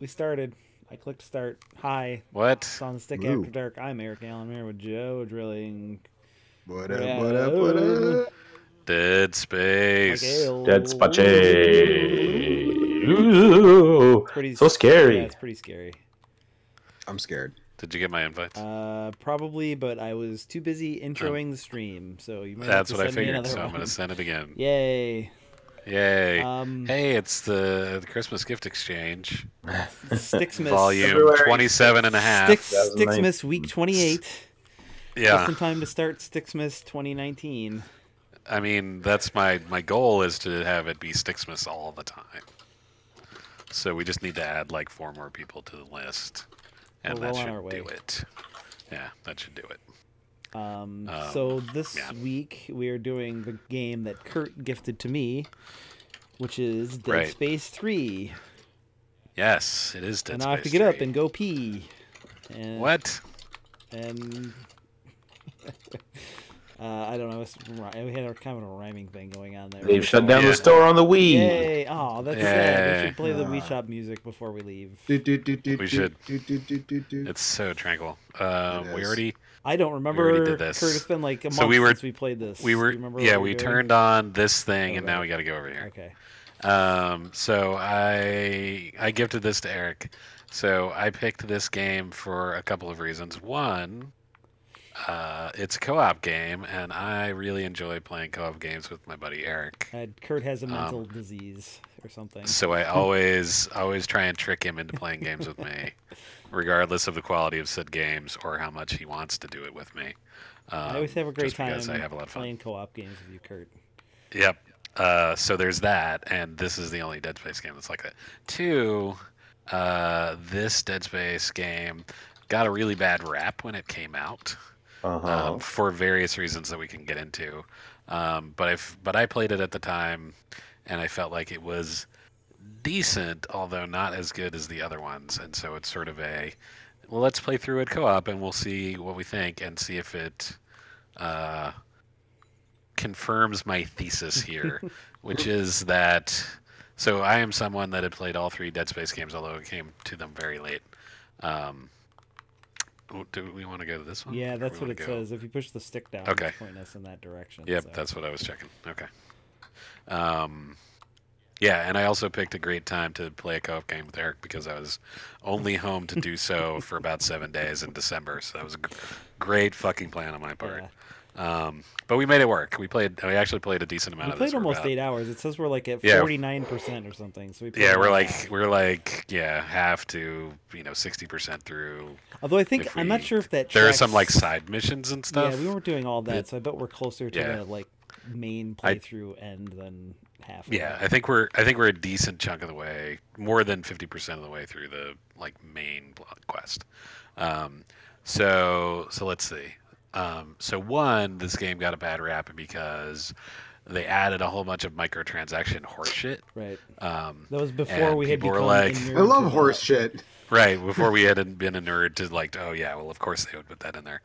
We started. I clicked start. Hi. What? It's on the stick Ooh. after dark. I'm Eric Allen. I'm here with Joe Drilling. What up, what up, what up? Dead Space. Miguel. Dead Space. Ooh, Pretty so scary. Yeah, it's pretty scary. I'm scared. Did you get my invites? Probably, but I was too busy introing the stream, so you might That's have to what I send me figured, another so I'm one. going to send it again. Yay. Yay. Hey, it's the Christmas gift exchange. Xmas. Volume February 27 and a half. Xmas week 28. Yeah. Just in time to start Xmas 2019. I mean, that's my goal is to have it be Xmas all the time. So we just need to add like 4 more people to the list. And We're that well on our should way. do it. Yeah, that should do it. So this week we are doing the game that Kurt gifted to me, which is Dead Space 3. Yes, it is Dead And Space now I have to get up 3. and go pee. And, What? And I don't know. We had kind of a rhyming thing going on there. They've shut down the store on the Wii. Yay! Oh, that's sad. We should play the Wii Ah. Shop music before we leave. We should. It's so tranquil. We already. I don't remember. already did this. Kurt, it's been like a month So we were- since we played this. We were. Do you remember Yeah, what we were doing? turned on this thing, and right. now we got to go over here. Okay. So I gifted this to Eric. So I picked this game for a couple of reasons. One, it's a co-op game, and I really enjoy playing co-op games with my buddy Eric. Kurt has a mental disease or something. So I always try and trick him into playing games with me, regardless of the quality of said games or how much he wants to do it with me. I always have a great just time because I have a lot of fun. playing co-op games with you, Kurt. Yep. So there's that, and this is the only Dead Space game that's like that. 2, this Dead Space game got a really bad rap when it came out, for various reasons that we can get into. But I played it at the time, and I felt like it was decent, although not as good as the other ones. And so it's sort of well, let's play through it co-op, and we'll see what we think, and see if it confirms my thesis here, which is that. So I am someone that had played all 3 Dead Space games, although it came to them very late. Do we want to go to this one? Yeah, Or that's we what it wanna go- says. If you push the stick down, Okay. it's pointing us in that direction. Yep, so. that's what I was checking. Okay. Yeah, and I also picked a great time to play a co-op game with Eric because I was only home to do so for about 7 days in December. So that was a great fucking plan on my part. Yeah. But we made it work. We actually played a decent amount We of played this. almost 8 hours. It says we're like at Yeah. 49% or something. So we played Yeah, we're about like half. half to 60% through. Although I think if I'm not sure if that there are tracks- some like side missions and stuff. Yeah, we weren't doing all that, so I bet we're closer to Yeah. the like main playthrough end than half. Of Yeah, that. I think we're a decent chunk of the way, more than 50% of the way through the like main quest. So let's see. So one, this game got a bad rap because they added a whole bunch of microtransaction horseshit. Right. That was before we had people were become like, inured I love to horse that. shit. right before we hadn't been a nerd to like, oh yeah, well of course they would put that in there.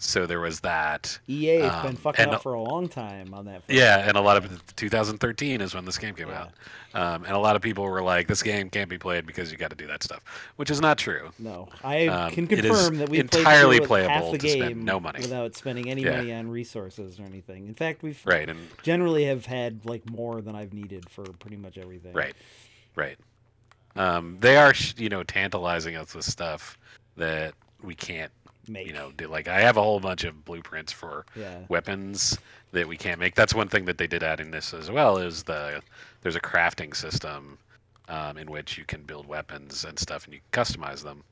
So there was that. EA has been fucking and- up for a long time on that. Yeah, and a lot of 2013 is when this game came Yeah. out, and a lot of people were like, "This game can't be played because you got to do that stuff," which is not true. No, I can it is confirm that we entirely played through half playable the to spend game no money. without spending any Yeah. money on resources or anything. In fact, we've Right, and generally have had like more than I've needed for pretty much everything. right. They are tantalizing us with stuff that we can't Make. do. Like I have a whole bunch of blueprints for Yeah. weapons that we can't make. That's one thing that they did add in this as well. Is there's a crafting system in which you can build weapons and stuff, and you can customize them.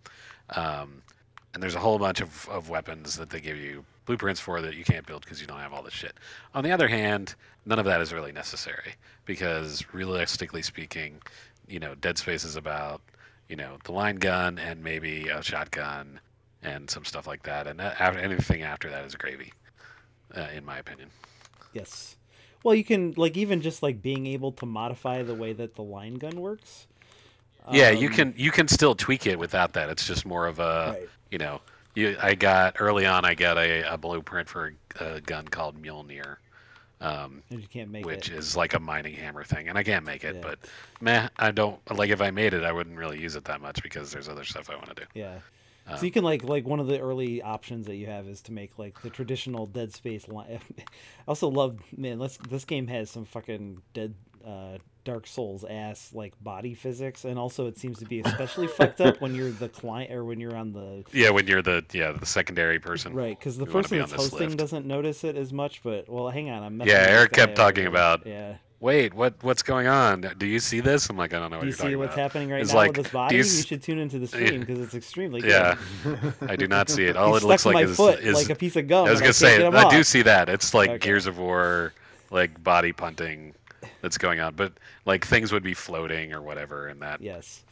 And there's a whole bunch of weapons that they give you blueprints for that you can't build because you don't have all this shit. On the other hand, none of that is really necessary because realistically speaking, Dead Space is about the line gun and maybe a shotgun and some stuff like that, and anything after that is gravy, in my opinion. Yes. Well, you can like even just like being able to modify the way that the line gun works. Yeah, you can still tweak it without that. It's just more of a Right. I got early on. I got a blueprint for a gun called Mjolnir, And you can't make which it. is like a mining hammer thing, and I can't make it. But meh, I don't like. If I made it, I wouldn't really use it that much because there's other stuff I want to do. Yeah. So you can like one of the early options that you have is to make like the traditional Dead Space line. I also love, man, this game has some fucking Dark Souls ass like body physics, and also it seems to be especially fucked up when you're the client or when you're on the when you're the secondary person, right? Because the person that's hosting doesn't notice it as much. But well, hang on, I'm messing with Eric this guy kept talking over about there. wait, what's going on? Do you see this? I'm like, I don't know what you're talking about. Do you see what's happening right it's now like, with this body? You should tune into the stream because it's extremely good. Yeah, I do not see it. All it stuck looks like my is foot like a piece of gum. I was gonna say, I do see that. It's like Gears of War, like body punting that's going on, but like things would be floating or whatever, and that. Yes.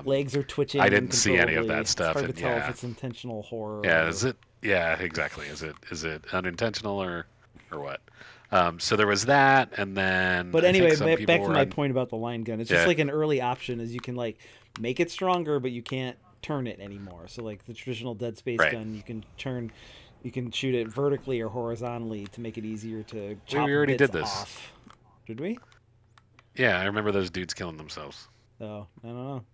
Legs are twitching. I didn't see any of that stuff. It's hard to tell if it's intentional horror. Yeah, is it? Yeah, exactly. Is it unintentional or what? So there was that, and then. But anyway, back to my point about the line gun. It's just like an early option, is you can like make it stronger, but you can't turn it anymore. So like the traditional Dead Space gun, you can shoot it vertically or horizontally to make it easier to chop we already bits did this. Off. Did we? Yeah, I remember those dudes killing themselves. Oh, I don't know.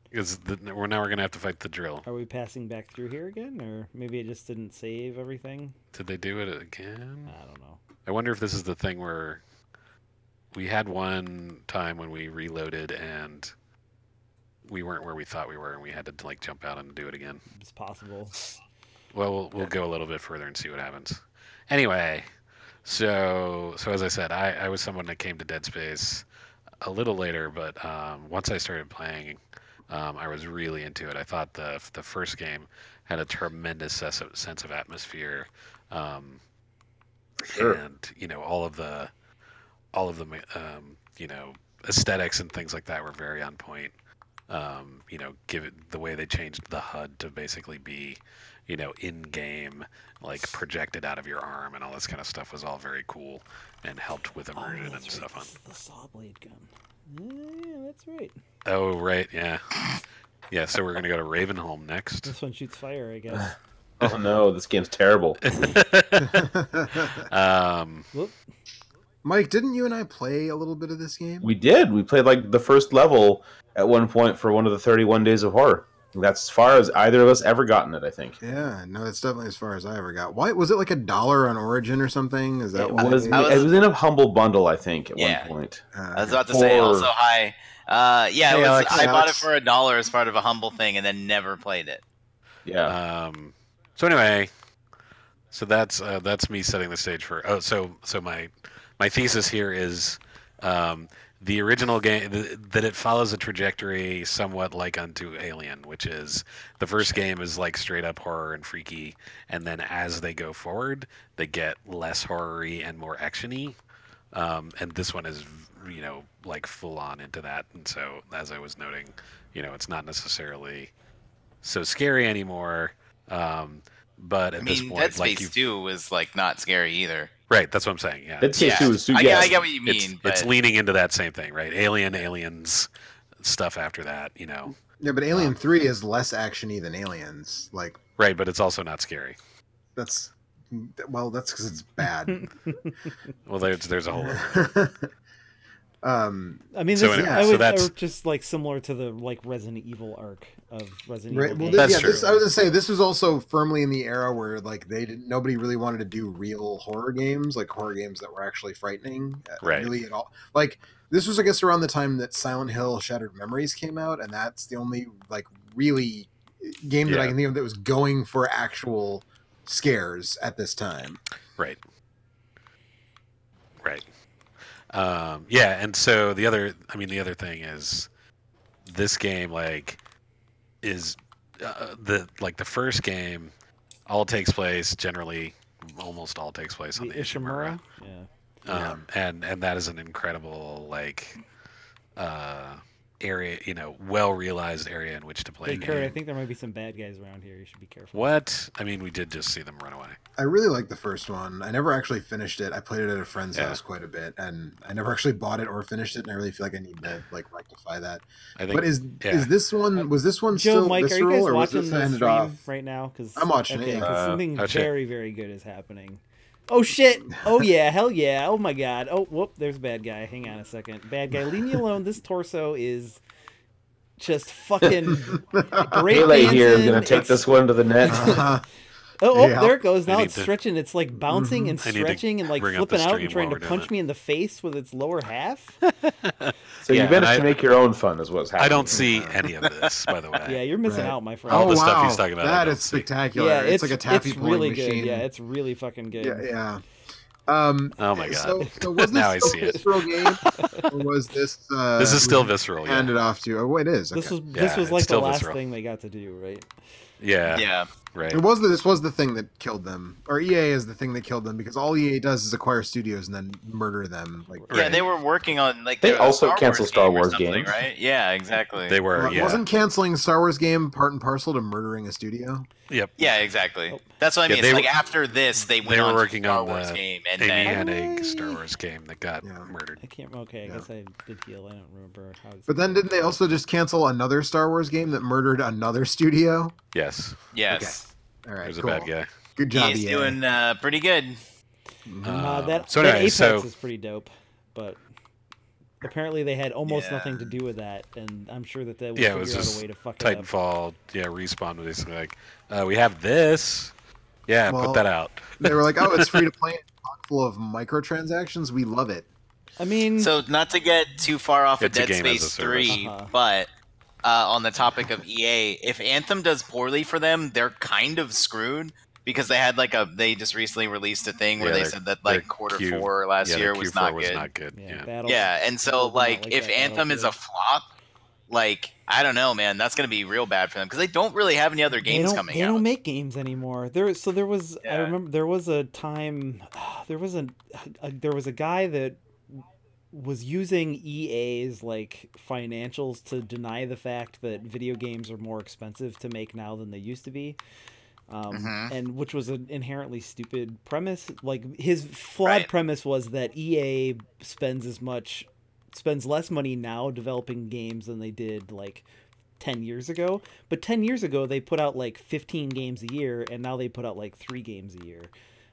Because we're gonna have to fight the drill. Are we passing back through here again, or maybe it just didn't save everything? Did they do it again? I don't know. I wonder if this is the thing where we had one time when we reloaded and we weren't where we thought we were, and we had to like jump out and do it again. It's possible. Well, we'll go a little bit further and see what happens. Anyway, so as I said, I was someone that came to Dead Space a little later, but once I started playing. I was really into it. I thought the first game had a tremendous sense of atmosphere, Sure. and all of the aesthetics and things like that were very on point. Given the way they changed the HUD to basically be, in game, like projected out of your arm, and all this kind of stuff was all very cool and helped with immersion and stuff. The saw blade gun. Yeah, that's right. Oh, right, yeah. Yeah, so we're going to go to Ravenholm next. This one shoots fire, I guess. Oh no, this game's terrible. Mike, didn't you and I play a little bit of this game? We did. We played like the first level at one point for one of the 31 Days of Horror. That's as far as either of us ever gotten it, I think. Yeah, no, that's definitely as far as I ever got. Why was it like $1 on Origin or something? Is that it was in a humble bundle, I think, at one point. I was about to say also hi. Yeah, hey, Alex, I bought it for $1 as part of a humble thing, and then never played it. Yeah. So anyway, so that's me setting the stage for. So my thesis here is the original game that it follows a trajectory somewhat like unto Alien, which is the first game is like straight up horror and freaky, and then as they go forward, they get less horror-y and more action-y. And this one is like full on into that. And so as I was noting, it's not necessarily so scary anymore. But at this point, Dead Space 2 was like not scary either. Right, that's what I'm saying. Yeah, Dead Space 2 was I get what you mean. It's leaning into that same thing, right? Aliens stuff after that, Yeah, but Alien 3 is less actiony than Aliens. Like, right, but it's also not scary. That's because it's bad. Well, there's a whole. I mean, this, I would just like similar to the like Resident Evil arc of Resident Evil. Well, that's true. I was gonna say this was also firmly in the era where like nobody really wanted to do real horror games, like horror games that were actually frightening, really at all. Like this was, I guess, around the time that Silent Hill: Shattered Memories came out, and that's the only like really game that I can think of that was going for actual scares at this time. Right. And so the other thing is this game is the first game almost all takes place on the Ishimura. And that is an incredible area, well realized area in which to play. Hey, Kurt, I think there might be some bad guys around here. You should be careful. What? I mean, we did just see them run away. I really like the first one. I never actually finished it. I played it at a friend's house quite a bit, and I never actually bought it or finished it. And I really feel like I need to rectify that. But is this one? Was this one Joe, still Mike, visceral, are you guys or was watching this the ended stream off right now? Because I'm watching it. Because something very, very good is happening. Oh shit! Oh yeah! Hell yeah! Oh my god! Oh whoop! There's a bad guy. Hang on a second. Bad guy, leave me alone. This torso is just fucking great Pele dancing. here, gonna take this one to the net. There it goes. Now it's stretching. It's like bouncing and I need to stretching and like bring up flipping the out stream and trying while to we're punch doing me in the face with its lower half. So you managed to make your own fun, is what's happening. I don't see any of this, by the way. Yeah, you're missing out, my friend. All the stuff he's talking about. That is spectacular. Yeah, it's like a taffy it's pulling really machine. good. Yeah, it's really fucking good. Yeah. Oh my god! So was this now I still see a it. visceral game, or was this? This is still visceral. Yeah. Handed off to. Oh, it is. Okay. This was like the still last visceral. thing they got to do, right? Yeah. Yeah. Right. This was the thing that killed them, or EA is the thing that killed them, because all EA does is acquire studios and then murder them. Like, Yeah, they were working on like They the also Star canceled Wars Star game or Wars something, games. right? Yeah, exactly. They were. Yeah. Wasn't canceling Star Wars game part and parcel to murdering a studio? Yep. Yeah, exactly. That's what I mean. Yeah, It's they like after this, they went They were on working to Star on Wars the game, and Amy then Hennig Star Wars game that got murdered. I can't. Okay, I Yeah. guess I did heal. I don't remember how. But then didn't they also just cancel another Star Wars game that murdered another studio? Yes. yes, All right, There's cool. a bad guy. Good job, he's EA. doing pretty good. So that anyway, Apex so is pretty dope, but apparently they had almost nothing to do with that, and I'm sure that they will yeah, it figure was out just a way to fuck it up. Titanfall. Yeah, Respawn was basically like, we have this. Yeah, Well, put that out. They were like, "Oh, it's free to play, full of microtransactions. We love it." I mean, So not to get too far off of It's a Dead game as a Space service. 3, Uh-huh. but on the topic of EA, if Anthem does poorly for them, they're kind of screwed because they had they just recently released a thing where Yeah, they their- said that their like quarter Q- 4 last yeah, year their was Q4 not good. Yeah. Battle- Yeah, and so people did not like like if that Anthem is a Battlefield. flop, like I don't know, man, that's gonna be real bad for them because they don't really have any other games coming They out. don't make games anymore. There was. I Yeah. remember there was a time. There was a guy that was using EA's like financials to deny the fact that video games are more expensive to make now than they used to be. And which was an inherently stupid premise. Like his flawed premise was that EA spends less money now developing games than they did like 10 years ago. But 10 years ago they put out like 15 games a year, and now they put out like 3 games a year.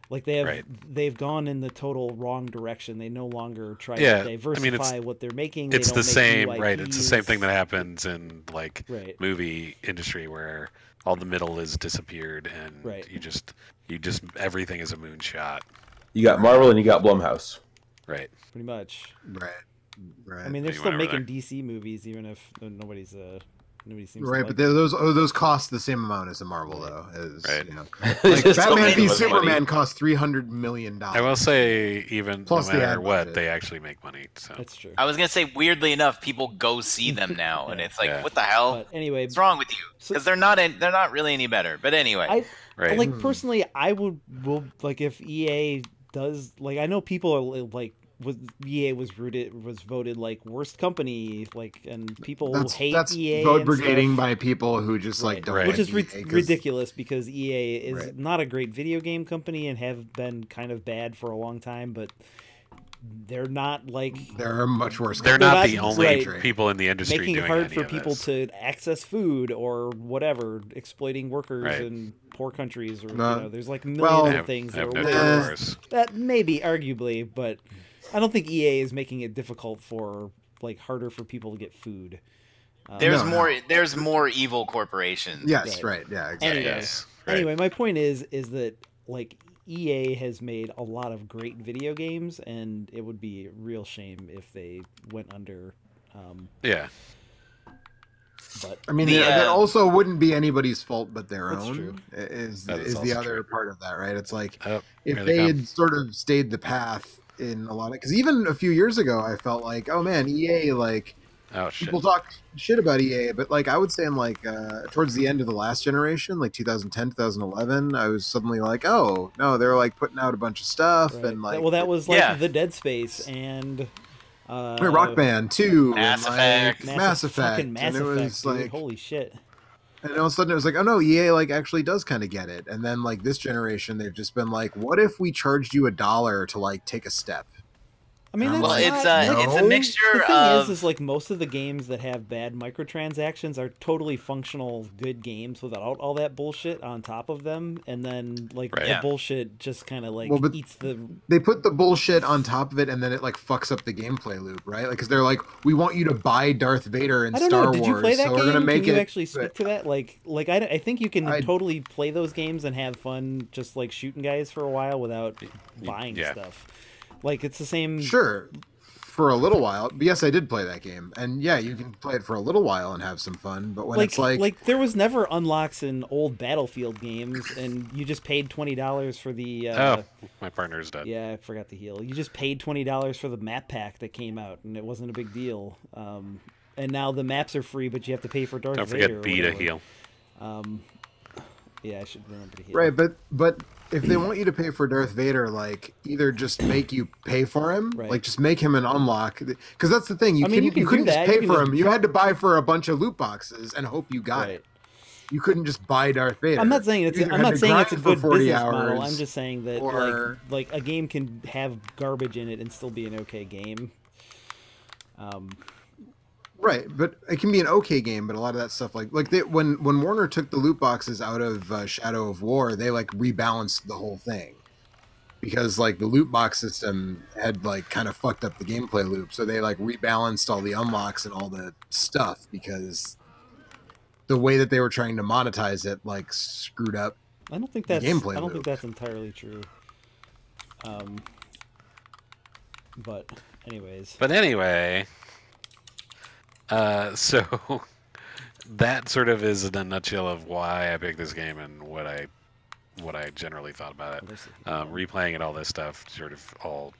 Like they've gone in the total wrong direction. They no longer try to diversify what they're making. It's they don't the make same, new right? It's the same IPs. thing that happens in like movie industry where all the middle is disappeared and you just everything is a moonshot. You got Marvel and you got Blumhouse. Right. Pretty much. Right. I mean, they're still making DC movies, even if nobody seems right. to But those cost the same amount as a Marvel, though. Right. You know, like Batman v Superman cost $300 million. I will say, even Plus no the matter ad what, budget. they actually make money. So That's true. I was gonna say, weirdly enough, people go see them now, and it's like, Yeah. what the hell? But anyway, What's wrong with you? Because they're not really any better. But anyway, right. like personally, I will like if EA does like I know people are like EA was voted like worst company, like, and people hate EA. Vote and brigading stuff. by people who just like don't, which is like EA 'cause- ridiculous because EA is not a great video game company and have been kind of bad for a long time, but they're not like They're much worse. They're not the only right. people in the industry making it doing hard any for of people this. to access food or whatever, exploiting workers Right. in poor countries, or No. there's like millions I of things have that no are doubt worse. worse. That maybe arguably, but I don't think EA is making it difficult for like harder for people to get food. there's more evil corporations. Yes, right. Yeah, exactly. Anyway, Yes, right. anyway, my point is that like EA has made a lot of great video games, and it would be a real shame if they went under. Yeah. But I mean, that also wouldn't be anybody's fault but their That's own. true. Is That is the also other true. part of that, right? It's like Oh, if here they come. had sort of stayed the path in a lot of, because even a few years ago, I felt like, oh man, EA, like Oh shit. people talk shit about EA, but like I would say in like towards the end of the last generation, like 2010, 2011, I was suddenly like, oh no, they're like putting out a bunch of stuff right. and like that was like the Dead Space and Rock Band 2, Mass and, Effect. like, Mass Effect, fucking Mass and it Effect, was dude. like, Holy shit. and all of a sudden it was like, oh no, EA like actually does kind of get it. And then like this generation, they've just been like, what if we charged you $1 to like take a step? I mean, Well, that's it's a mixture the thing of. is like most of the games that have bad microtransactions are totally functional, good games without all that bullshit on top of them, and then like Right. the Yeah. bullshit just kind of like Well, but eats the. they put the bullshit on top of it, and then it like fucks up the gameplay loop, right? Like, because they're like, we want you to buy Darth Vader in I don't Star know. Did you Wars, play that so we're gonna game? Can make you it. actually speak to that? Like I think you can totally play those games and have fun, just like shooting guys for a while without buying stuff. Like it's the same. Sure. For a little while, but yes, I did play that game, and yeah, you can play it for a little while and have some fun. But when it's like there was never unlocks in old Battlefield games, and you just paid $20 for the. My partner's dead. Yeah, I forgot to heal. You just paid $20 for the map pack that came out, and it wasn't a big deal. And now the maps are free, but you have to pay for Darth Vader. Don't forget B to heal. Yeah, I should remember to heal. Right, but if they want you to pay for Darth Vader, like either just make you pay for him, like just make him an unlock, because that's the thing. You couldn't just pay for him. You had to buy for a bunch of loot boxes and hope you got it. You couldn't just buy Darth Vader. I'm not saying it's a good business model. I'm just saying that like a game can have garbage in it and still be an okay game. Right, but it can be an okay game, but a lot of that stuff, when Warner took the loot boxes out of Shadow of War, they like rebalanced the whole thing because like the loot box system had like kind of fucked up the gameplay loop, so they like rebalanced all the unlocks and all the stuff because the way that they were trying to monetize it like screwed up. I don't think that's gameplay I don't loop. think that's entirely true. But anyway. So that sort of is in a nutshell of why I picked this game and what I generally thought about it. Replaying it, all this stuff sort of all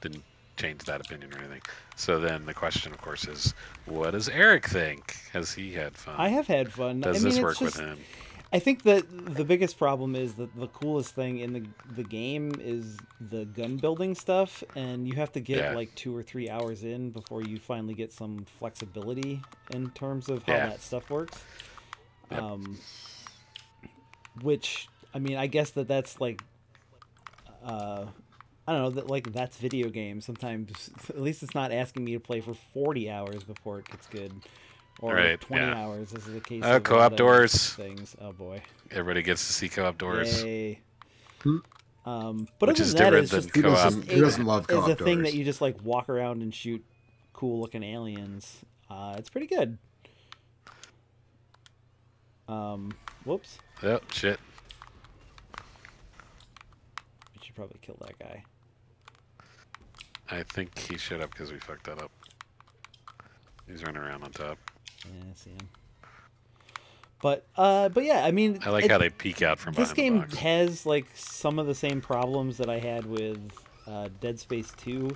didn't change that opinion or anything. So then the question, of course, is what does Eric think? Has he had fun? I have had fun. Does this work with him? I think that the biggest problem is that the coolest thing in the game is the gun building stuff, and you have to get like 2 or 3 hours in before you finally get some flexibility in terms of how that stuff works. Yep. Which, I mean, I guess that's like, I don't know, that like that's video games. Sometimes, at least it's not asking me to play for 40 hours before it gets good. Or 20 hours, as is the case. Co-op doors. Things. Oh boy. Everybody gets to see co-op doors. Yay. But which other is than that, different it's than just co-op. Who doesn't love co-op it's a thing doors? that you just like walk around and shoot cool looking aliens. It's pretty good. Whoops. Oh shit. We should probably kill that guy. I think he showed up because we fucked that up. He's running around on top. Yeah, I see him. But yeah, I mean, I like how they peek out from behind this game the box. has like some of the same problems that I had with Dead Space 2,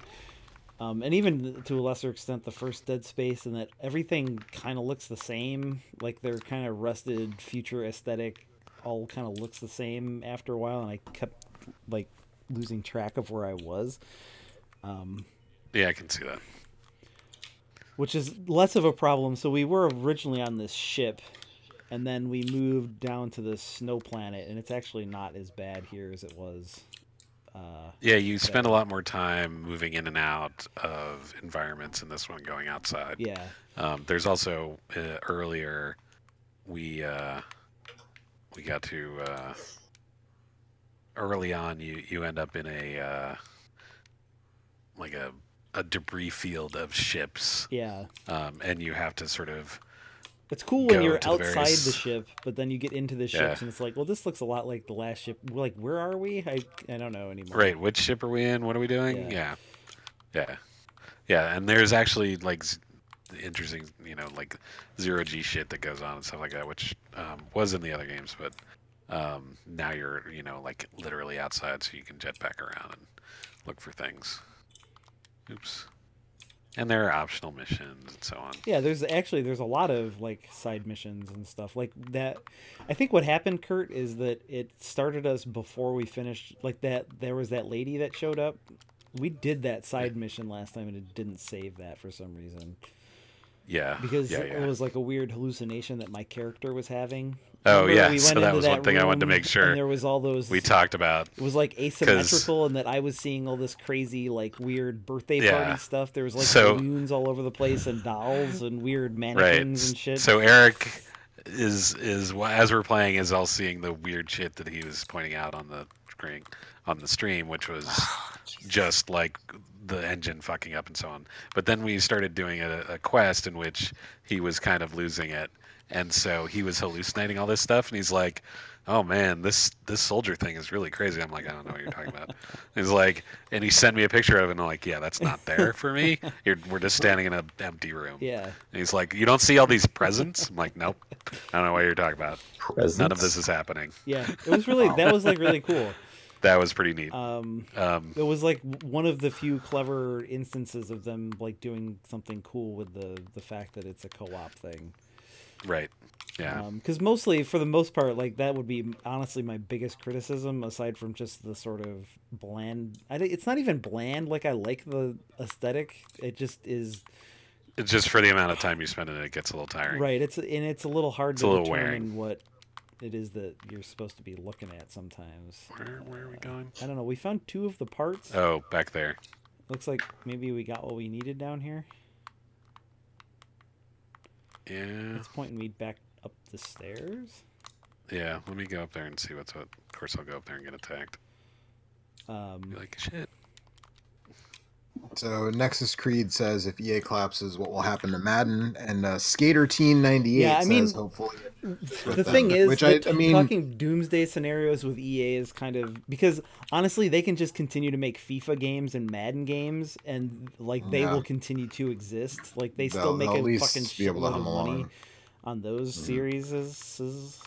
and even to a lesser extent the first Dead Space, in that everything kind of looks the same. Like they're kind of rusted, future aesthetic, all kind of looks the same after a while, and I kept like losing track of where I was. Yeah, I can see that. Which is less of a problem. So we were originally on this ship, and then we moved down to this snow planet, and it's actually not as bad here as it was. Yeah, you spend a lot more time moving in and out of environments in this one, going outside. Yeah. There's also earlier we got to early on you end up in a like a debris field of ships. Yeah. And you have to sort of. It's cool when you're to outside the ship, but then you get into the ships, Yeah. and it's like, well, this looks a lot like the last ship. We're like, where are we? I don't know anymore. Right, which ship are we in? What are we doing? Yeah. And there's actually like interesting, like zero-G shit that goes on and stuff like that, which was in the other games, but now you're, like literally outside, so you can jet back around and look for things. Oops. And there are optional missions and so on. Yeah, there's a lot of like side missions and stuff like that. I think what happened, Kurt, is that it started us before we finished. Like that, there was that lady that showed up. We did that side mission last time, and it didn't save that for some reason. Yeah. Because it was like a weird hallucination that my character was having, Oh Remember yeah, we so went that into was one thing I wanted to room, make sure And there was all those. we talked about. It was like asymmetrical, and that I was seeing all this crazy, like weird birthday party stuff. There was like balloons all over the place, and dolls, and weird mannequins and shit. So Eric is as we're playing is all seeing the weird shit that he was pointing out on the stream, which was just like the engine fucking up and so on. But then we started doing a quest in which he was kind of losing it, and so he was hallucinating all this stuff, and he's like, "Oh man, this soldier thing is really crazy." I'm like, "I don't know what you're talking about." He's like, and he sent me a picture of it, and I'm like, "Yeah, that's not there for me. We're just standing in an empty room." Yeah. And he's like, "You don't see all these presents?" I'm like, "Nope, I don't know what you're talking about. Presents? None of this is happening." Yeah, it was really that was like really cool. That was pretty neat. It was like one of the few clever instances of them like doing something cool with the fact that it's a co-op thing. Right. Yeah. Because mostly, for the most part, like that would be honestly my biggest criticism, aside from just the sort of bland. It's not even bland. Like I like the aesthetic. It just is. It's just for the amount of time you spend in it, it gets a little tiring. Right. It's a little hard to a little determine wearing. what it is that you're supposed to be looking at sometimes. Where are we going? I don't know. We found 2 of the parts. Oh, back there. Looks like maybe we got what we needed down here. Yeah. It's pointing me back up the stairs. Yeah. Let me go up there and see what's what. Of course, I'll go up there and get attacked. Be like, shit. So Nexus Creed says if EA collapses, what will happen to Madden? And Skater Teen 98 Yeah, I mean, says hopefully. The thing is, which like, I mean, talking doomsday scenarios with EA is kind of because honestly, they can just continue to make FIFA games and Madden games, and like they will continue to exist. Like they still make a fucking shitload of money on those series.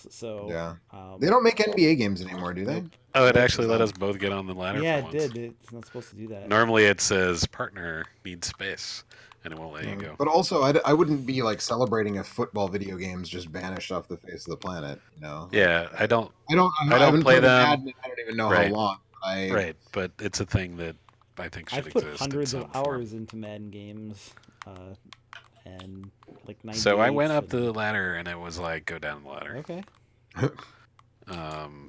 So yeah, they don't make NBA games anymore, do they? Oh, it actually let us both get on the ladder. Yeah, for it once. did. It's not supposed to do that. Normally, it says partner needs space, and it won't let you go. But also, I wouldn't be like celebrating if football video games just vanished off the face of the planet. You know? Yeah, I don't haven't play played them. Madden, I don't even know how long. Right, but it's a thing that I think should I've put exist. hundreds in of some hours form. into Madden games, and like 98. So I went up the ladder, and it was like, go down the ladder. Okay.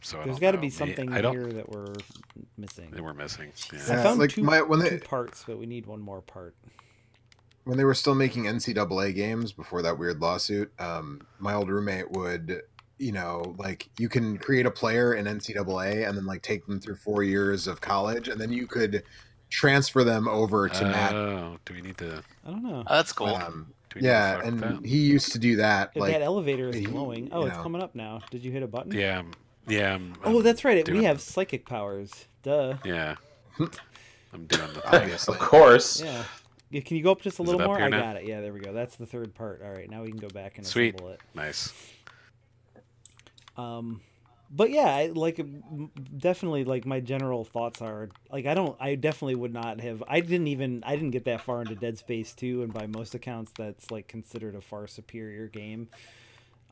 So There's got to be something here that we're missing. That we're missing. Yeah. I found like two parts, but we need one more part. When they were still making NCAA games before that weird lawsuit, my old roommate would, you know, like you can create a player in NCAA and then like take them through 4 years of college, and then you could transfer them over to Madden. Oh, do we need to? I don't know. Oh, that's cool. Yeah, and he used to do that. If like that elevator is glowing. Oh, it's know. coming up now. Did you hit a button? Yeah, yeah. Oh, that's right. We have psychic powers. Duh. Yeah. I'm doing the Obviously. Of course. Yeah. Can you go up just a Is little it up more? here I now? got it. Yeah, there we go. That's the third part. All right, now we can go back and Sweet. assemble it. Nice. But yeah, I like definitely like my general thoughts are like I definitely would not have I didn't get that far into Dead Space 2, and by most accounts that's like considered a far superior game.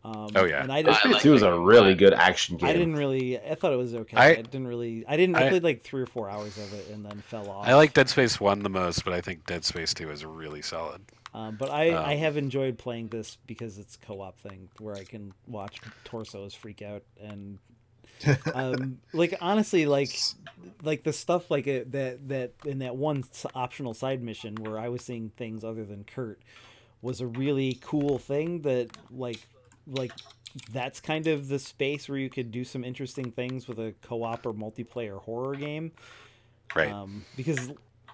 Oh yeah, and Dead Space 2 is a really good action game. I thought it was okay. I played like 3 or 4 hours of it and then fell off. I like Dead Space 1 the most, but I think Dead Space 2 is really solid. But I have enjoyed playing this because it's a co-op thing where I can watch torsos freak out and like honestly like the stuff like that in that one optional side mission where I was seeing things other than Kurt was a really cool thing that like that's kind of the space where you could do some interesting things with a co-op or multiplayer horror game, right? Because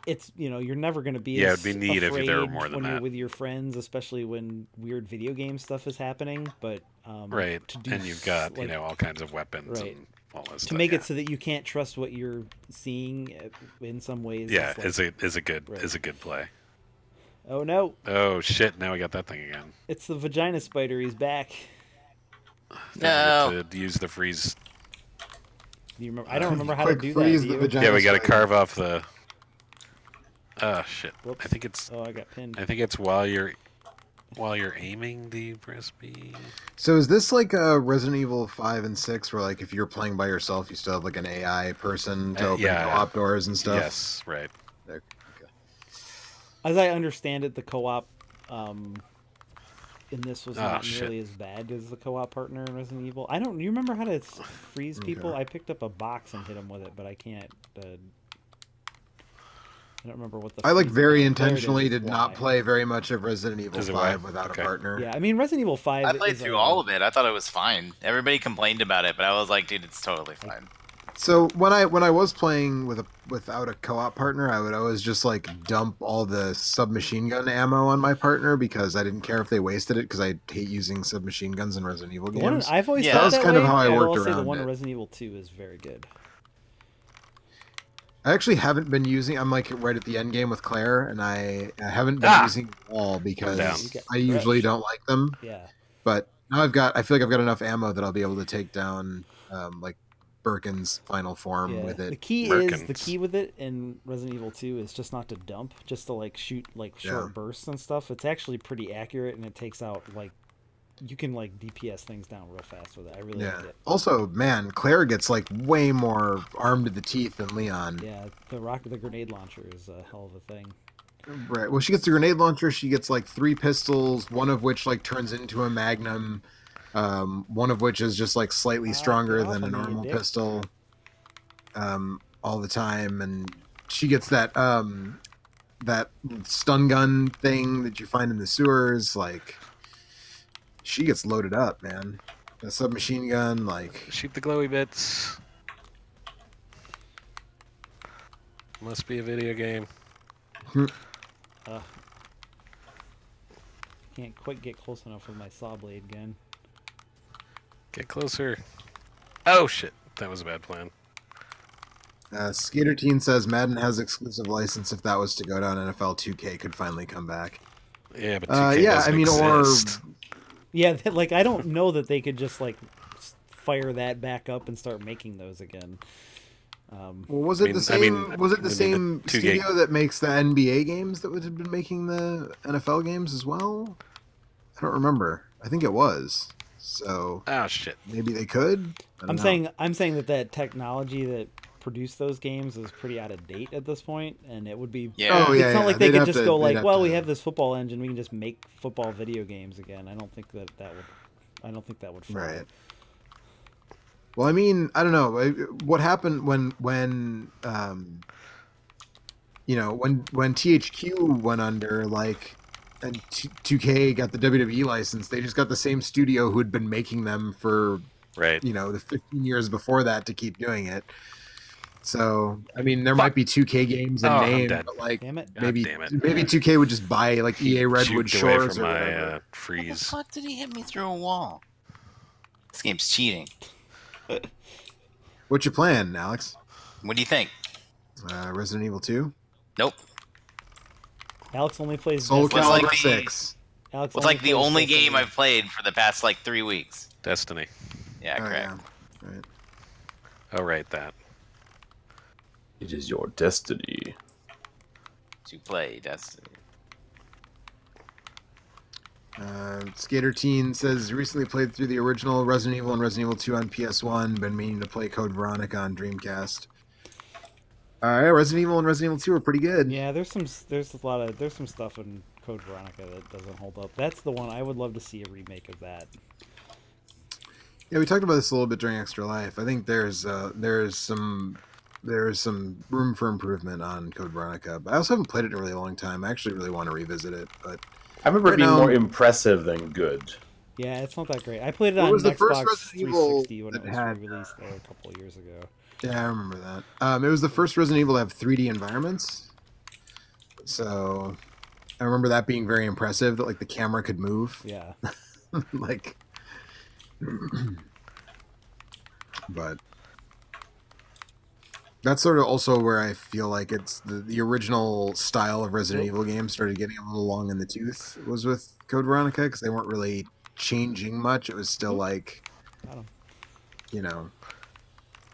it's, you know, you're never going to be it'd be neat if there were more than when that you're with your friends, especially when weird video game stuff is happening. But right, and you've got like, you know, all kinds of weapons, right? And all that to stuff, make it so that you can't trust what you're seeing in some ways. Yeah, like, is a good play. Oh no! Oh shit! Now we got that thing again. It's the vagina spider. He's back. No. To use the freeze. Do you remember? I don't remember how to do that. Yeah, we got to carve off the. Oh shit! Whoops. I think it's. Oh, I got pinned. I think it's while you're aiming. Do you press B? So is this like a Resident Evil 5 and 6, where like if you're playing by yourself, you still have like an AI person to open co-op doors and stuff? Yes, right. Okay. As I understand it, the co-op and this was not nearly as bad as the co-op partner in Resident Evil. I don't. You remember how to freeze people? I picked up a box and hit them with it, but I can't. I don't remember what the. I very intentionally did not play very much of Resident Evil 5 without a partner. Yeah, I mean Resident Evil 5. I played through all of it. I thought it was fine. Everybody complained about it, but I was like, dude, it's totally fine. So when I was playing without a co-op partner, I would always just like dump all the submachine gun ammo on my partner because I didn't care if they wasted it because I hate using submachine guns in Resident Evil games. I've always that was kind of how I worked around the one it. in Resident Evil 2 is very good. I actually haven't been using. I'm like right at the end game with Claire, and I haven't been using them all because I usually don't like them. Yeah. But now I feel like I've got enough ammo that I'll be able to take down like Birkin's final form with it. The key with it in Resident Evil 2 is just not to dump, just to like shoot like short bursts and stuff. It's actually pretty accurate, and it takes out like you can like DPS things down real fast with it. I really like it. Also, man, Claire gets like way more armed to the teeth than Leon. Yeah, the grenade launcher is a hell of a thing. Right. Well, she gets the grenade launcher. She gets like 3 pistols, one of which like turns into a magnum. One of which is just like slightly stronger than a normal pistol. All the time, and she gets that that stun gun thing that you find in the sewers. Like, she gets loaded up, man. The submachine gun, like shoot the glowy bits. Must be a video game. Can't quite get close enough with my saw blade gun. Get closer. Oh shit, that was a bad plan. Skater Teen says Madden has exclusive license. If that was to go down, NFL 2K could finally come back. Yeah, but 2K doesn't exist. Yeah, like I don't know that they could just like fire that back up and start making those again. Well, was it the same studio that makes the NBA games that would have been making the NFL games as well? I don't remember. I think it was. So shit. Maybe they could. I'm saying that technology that produced those games is pretty out of date at this point, and it would be. Yeah. It's not like they could just go like, well, we have this football engine, we can just make football video games again. I don't think that would fly. Right. Well, I mean, I don't know what happened when THQ went under, like. And 2K got the WWE license. They just got the same studio who had been making them for, the 15 years before that to keep doing it. So, I mean, there might be 2K games in name, but like maybe 2K would just buy like EA Redwood Shores or whatever. Freeze. What the fuck did he hit me through a wall? This game's cheating. What's your plan, Alex? What do you think? Resident Evil 2? Nope. Alex only plays Soul Calibur 6. It's like the only game I've played for the past like 3 weeks. Destiny. Yeah, correct. Yeah. Right. Oh, right, that. It is your destiny to play Destiny. Skater Teen says recently played through the original Resident Evil and Resident Evil 2 on PS1. Been meaning to play Code Veronica on Dreamcast. Resident Evil and Resident Evil 2 are pretty good. Yeah, there's some stuff in Code Veronica that doesn't hold up. That's the one I would love to see a remake of that. Yeah, we talked about this a little bit during Extra Life. I think there's some room for improvement on Code Veronica, but I also haven't played it in a really long time. I actually really want to revisit it, but I remember it being more impressive than good. Yeah, it's not that great. I played it on Xbox 360 when it was released a couple of years ago. Yeah, I remember that. It was the first Resident Evil to have 3D environments. So I remember that being very impressive, that like the camera could move. Yeah. Like but that's sort of also where I feel like it's the original style of Resident Evil games started getting a little long in the tooth. It was with Code Veronica because they weren't really changing much. It was still like,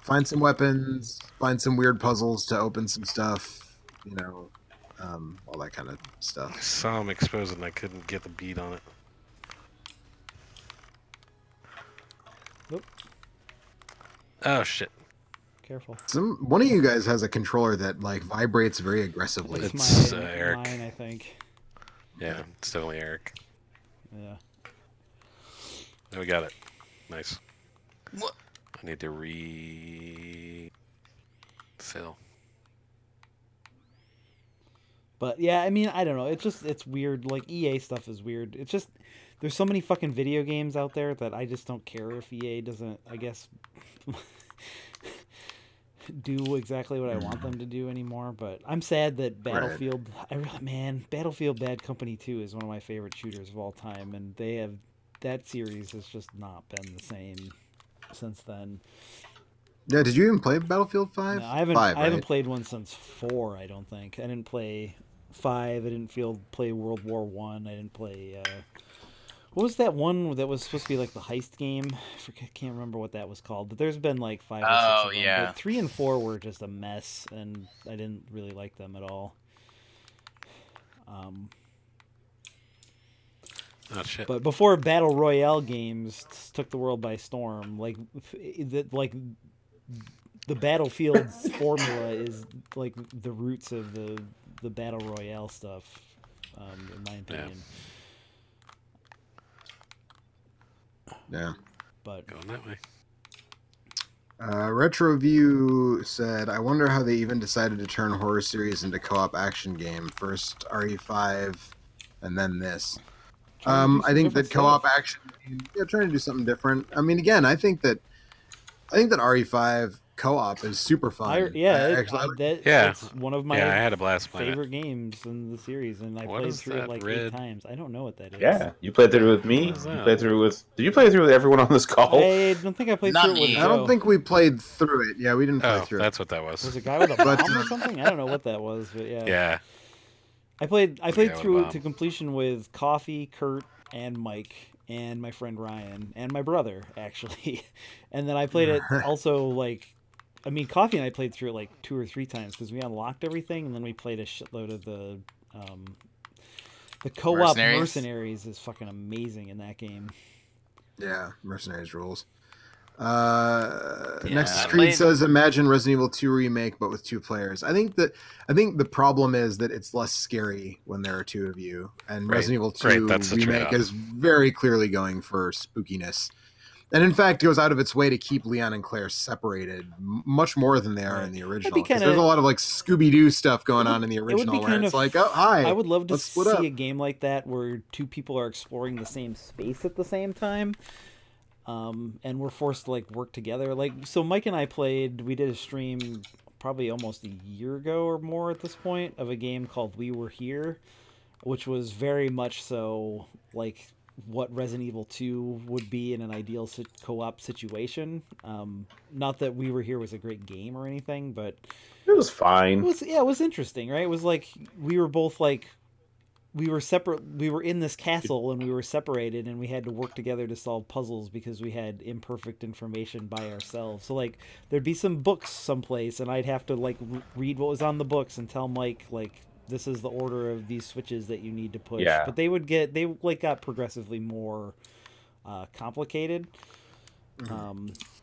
find some weapons, find some weird puzzles to open some stuff, all that kind of stuff. I saw him exposed and I couldn't get the beat on it. Nope. Oh shit. Careful. One of you guys has a controller that like vibrates very aggressively. It's mine, Eric. I think. Yeah, it's definitely Eric. Yeah. we got it. Nice. What? I need to refill. But yeah, I mean, I don't know. It's weird. Like EA stuff is weird. It's just there's so many fucking video games out there that I just don't care if EA doesn't, I guess, do exactly what I want them to do anymore. But I'm sad that Battlefield, Battlefield Bad Company 2 is one of my favorite shooters of all time, and that series has just not been the same since then. Yeah, did you even play Battlefield 5? No, I haven't. 5, I haven't right? played one since 4. I don't think. I didn't play 5. I didn't play World War 1. I didn't play. What was that one that was supposed to be like the heist game? I can't remember what that was called. But there's been like 5 or 6 of them. yeah. But 3 and 4 were just a mess, and I didn't really like them at all. Oh shit. But before Battle Royale games took the world by storm, like the Battlefield's formula is like the roots of the Battle Royale stuff, in my opinion. Yeah. But Going that way. RetroView said, I wonder how they even decided to turn horror series into co-op action game. First RE5 and then this. I think that co-op action, trying to do something different. I mean, again, I think that RE5 co-op is super fun. It's one of my I had a blast playing favorite games in the series, and I played through it like 8 times. I don't know what that is. Yeah, you played through it with me. You played through it with. Did you play through it with everyone on this call? I don't think I played through it with Joe. I don't think we played through it. Yeah, we didn't play through it. That's what that was. Was it a guy with a bomb or something? I don't know what that was, but yeah. Yeah. I played through it to completion with Coffee, Kurt, and Mike, and my friend Ryan, and my brother, actually. And then I played it also, like, I mean, Coffee and I played through it like 2 or 3 times because we unlocked everything, and then we played a shitload of the co-op Mercenaries is fucking amazing in that game. Yeah, Mercenaries rules. Next Creed says, imagine Resident Evil 2 remake, but with 2 players. I think the problem is that it's less scary when there are 2 of you, and Resident Evil 2 remake is very clearly going for spookiness, and in fact goes out of its way to keep Leon and Claire separated much more than they are in the original. There's a lot of like Scooby-Doo stuff going on in the original where it's like, oh hi, I would love to see a game like that where 2 people are exploring the same space at the same time. And we're forced to like work together. Like, so Mike and I we did a stream probably almost a year ago or more at this point of a game called We Were Here, which was very much so like what Resident Evil 2 would be in an ideal co-op situation. Not that We Were Here was a great game or anything, but it was fine. It was interesting, right? It was like we were both like, we were separate. We were in this castle and we were separated, and we had to work together to solve puzzles because we had imperfect information by ourselves. So like, there'd be some books someplace, and I'd have to like read what was on the books and tell Mike like, this is the order of these switches that you need to push. Yeah. But they got progressively more complicated.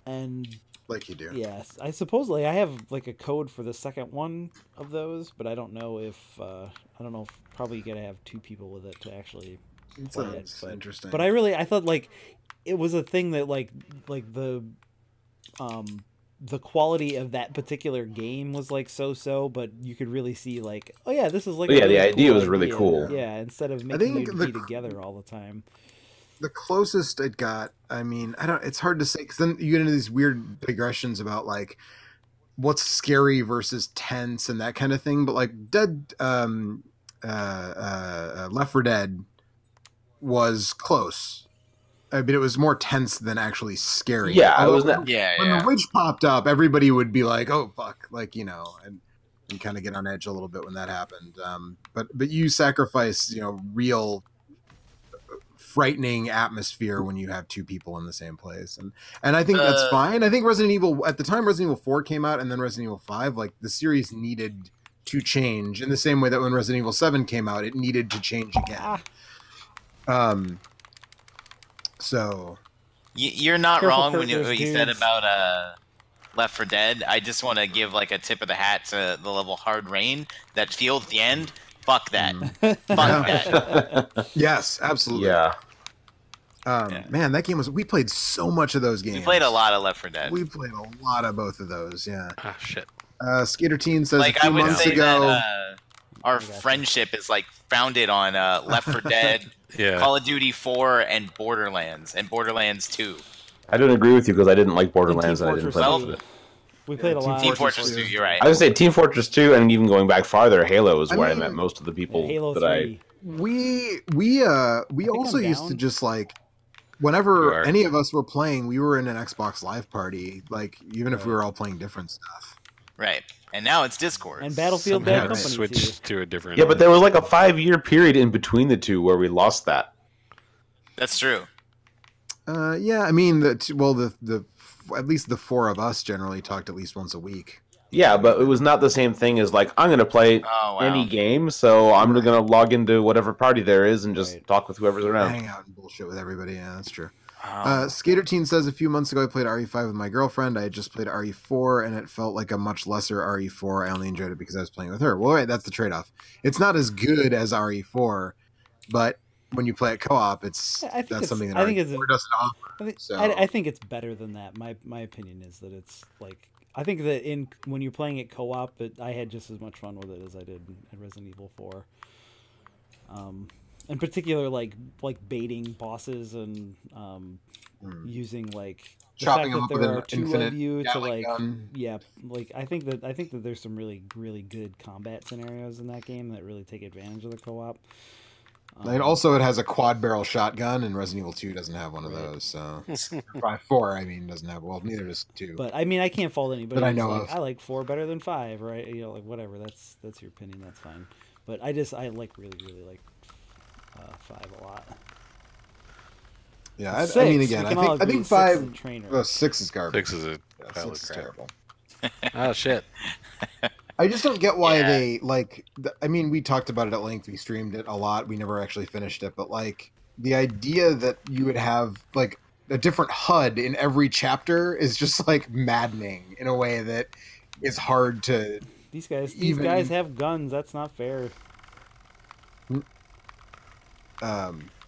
And like you do. Yes, I supposedly I have like a code for the second one of those, but I don't know if probably you gotta have 2 people with it to actually play it. But, interesting. But I thought like it was a thing that like the quality of that particular game was like so, but you could really see like, oh yeah, this is like the idea was really cool. Yeah, instead of making you be together all the time. The closest it got, I mean, it's hard to say because then you get into these weird digressions about like what's scary versus tense and that kind of thing. But like Left 4 Dead was close. I mean, it was more tense than actually scary. Yeah, I was not. When the witch popped up, everybody would be like, "Oh fuck!" Like, you know, and kind of get on edge a little bit when that happened. But you sacrifice, real frightening atmosphere when you have 2 people in the same place, and I think that's fine. I think Resident Evil at the time Resident Evil 4 came out, and then Resident Evil 5, like the series needed to change in the same way that when Resident Evil 7 came out, it needed to change again. So you're not wrong when you said about Left 4 Dead. I just want to give like a tip of the hat to the level Hard Rain, that field at the end. Fuck that. Fuck that. Yes, absolutely. Yeah. Man, that game was. We played so much of those games. We played a lot of Left 4 Dead. We played a lot of both of those. Yeah. Ah, shit. Skater Teen says Like a few I would months say ago. that our friendship is like founded on Left 4 Dead, Yeah. Call of Duty 4, and Borderlands 2. I don't agree with you because I didn't like Borderlands and I didn't Fortress play 2. most of it. We played a lot. Team of Fortress 2, you're right. I would say Team Fortress 2, and even going back farther, Halo is where I mean, met most of the people Halo that 3. We also I'm used to down. just like You whenever are. any of us were playing, we were in an Xbox Live party. Like even if we were all playing different stuff. Right. And now it's Discord. And Battlefield Somehow Bad it Company Switched too. to a different. Yeah, but there was like a 5-year period in between the two where we lost that. That's true. Yeah, I mean the at least the four of us generally talked at least once a week. Yeah, but it was not the same thing as like, I'm going to play Oh, wow. any game, so I'm going to log into whatever party there is and just Right. talk with whoever's around. Hang out and bullshit with everybody. Yeah, that's true. Oh. Skater Teen says a few months ago I played RE5 with my girlfriend. I had just played RE4 and it felt like a much lesser RE4. I only enjoyed it because I was playing with her. Well, right, that's the trade-off. It's not as good as RE4, but when you play it co-op, Yeah, I think that's something that I think it's RE4 doesn't offer. I think, So- I think it's better than that. My opinion is that it's like I think that when you're playing it co-op, I had just as much fun with it as I did in Resident Evil 4. In particular, like baiting bosses and using like the Chopping fact them that up with there an are two infinite of you to Gatling like gun. yeah, like I think that there's some really good combat scenarios in that game that really take advantage of the co-op. And also, it has a quad barrel shotgun, and Resident Evil 2 doesn't have one of those. So, 4, I mean, doesn't have. Well, neither does 2. But I mean, I can't fault anybody. That I who's know like, of. I like 4 better than 5, right? You know, like whatever. That's your opinion. That's fine. But I like really like 5 a lot. Yeah, I 6, mean, we again, can I all think agree 6 is 5. a trainer. 6 is garbage. 6 is a Yeah, pile 6 of is crap. terrible. Oh shit. I just don't get why Yeah. they like. I mean, we talked about it at length. We streamed it a lot. We never actually finished it, but like the idea that you would have like a different HUD in every chapter is just like maddening in a way that is hard to. These guys even- guys have guns. That's not fair.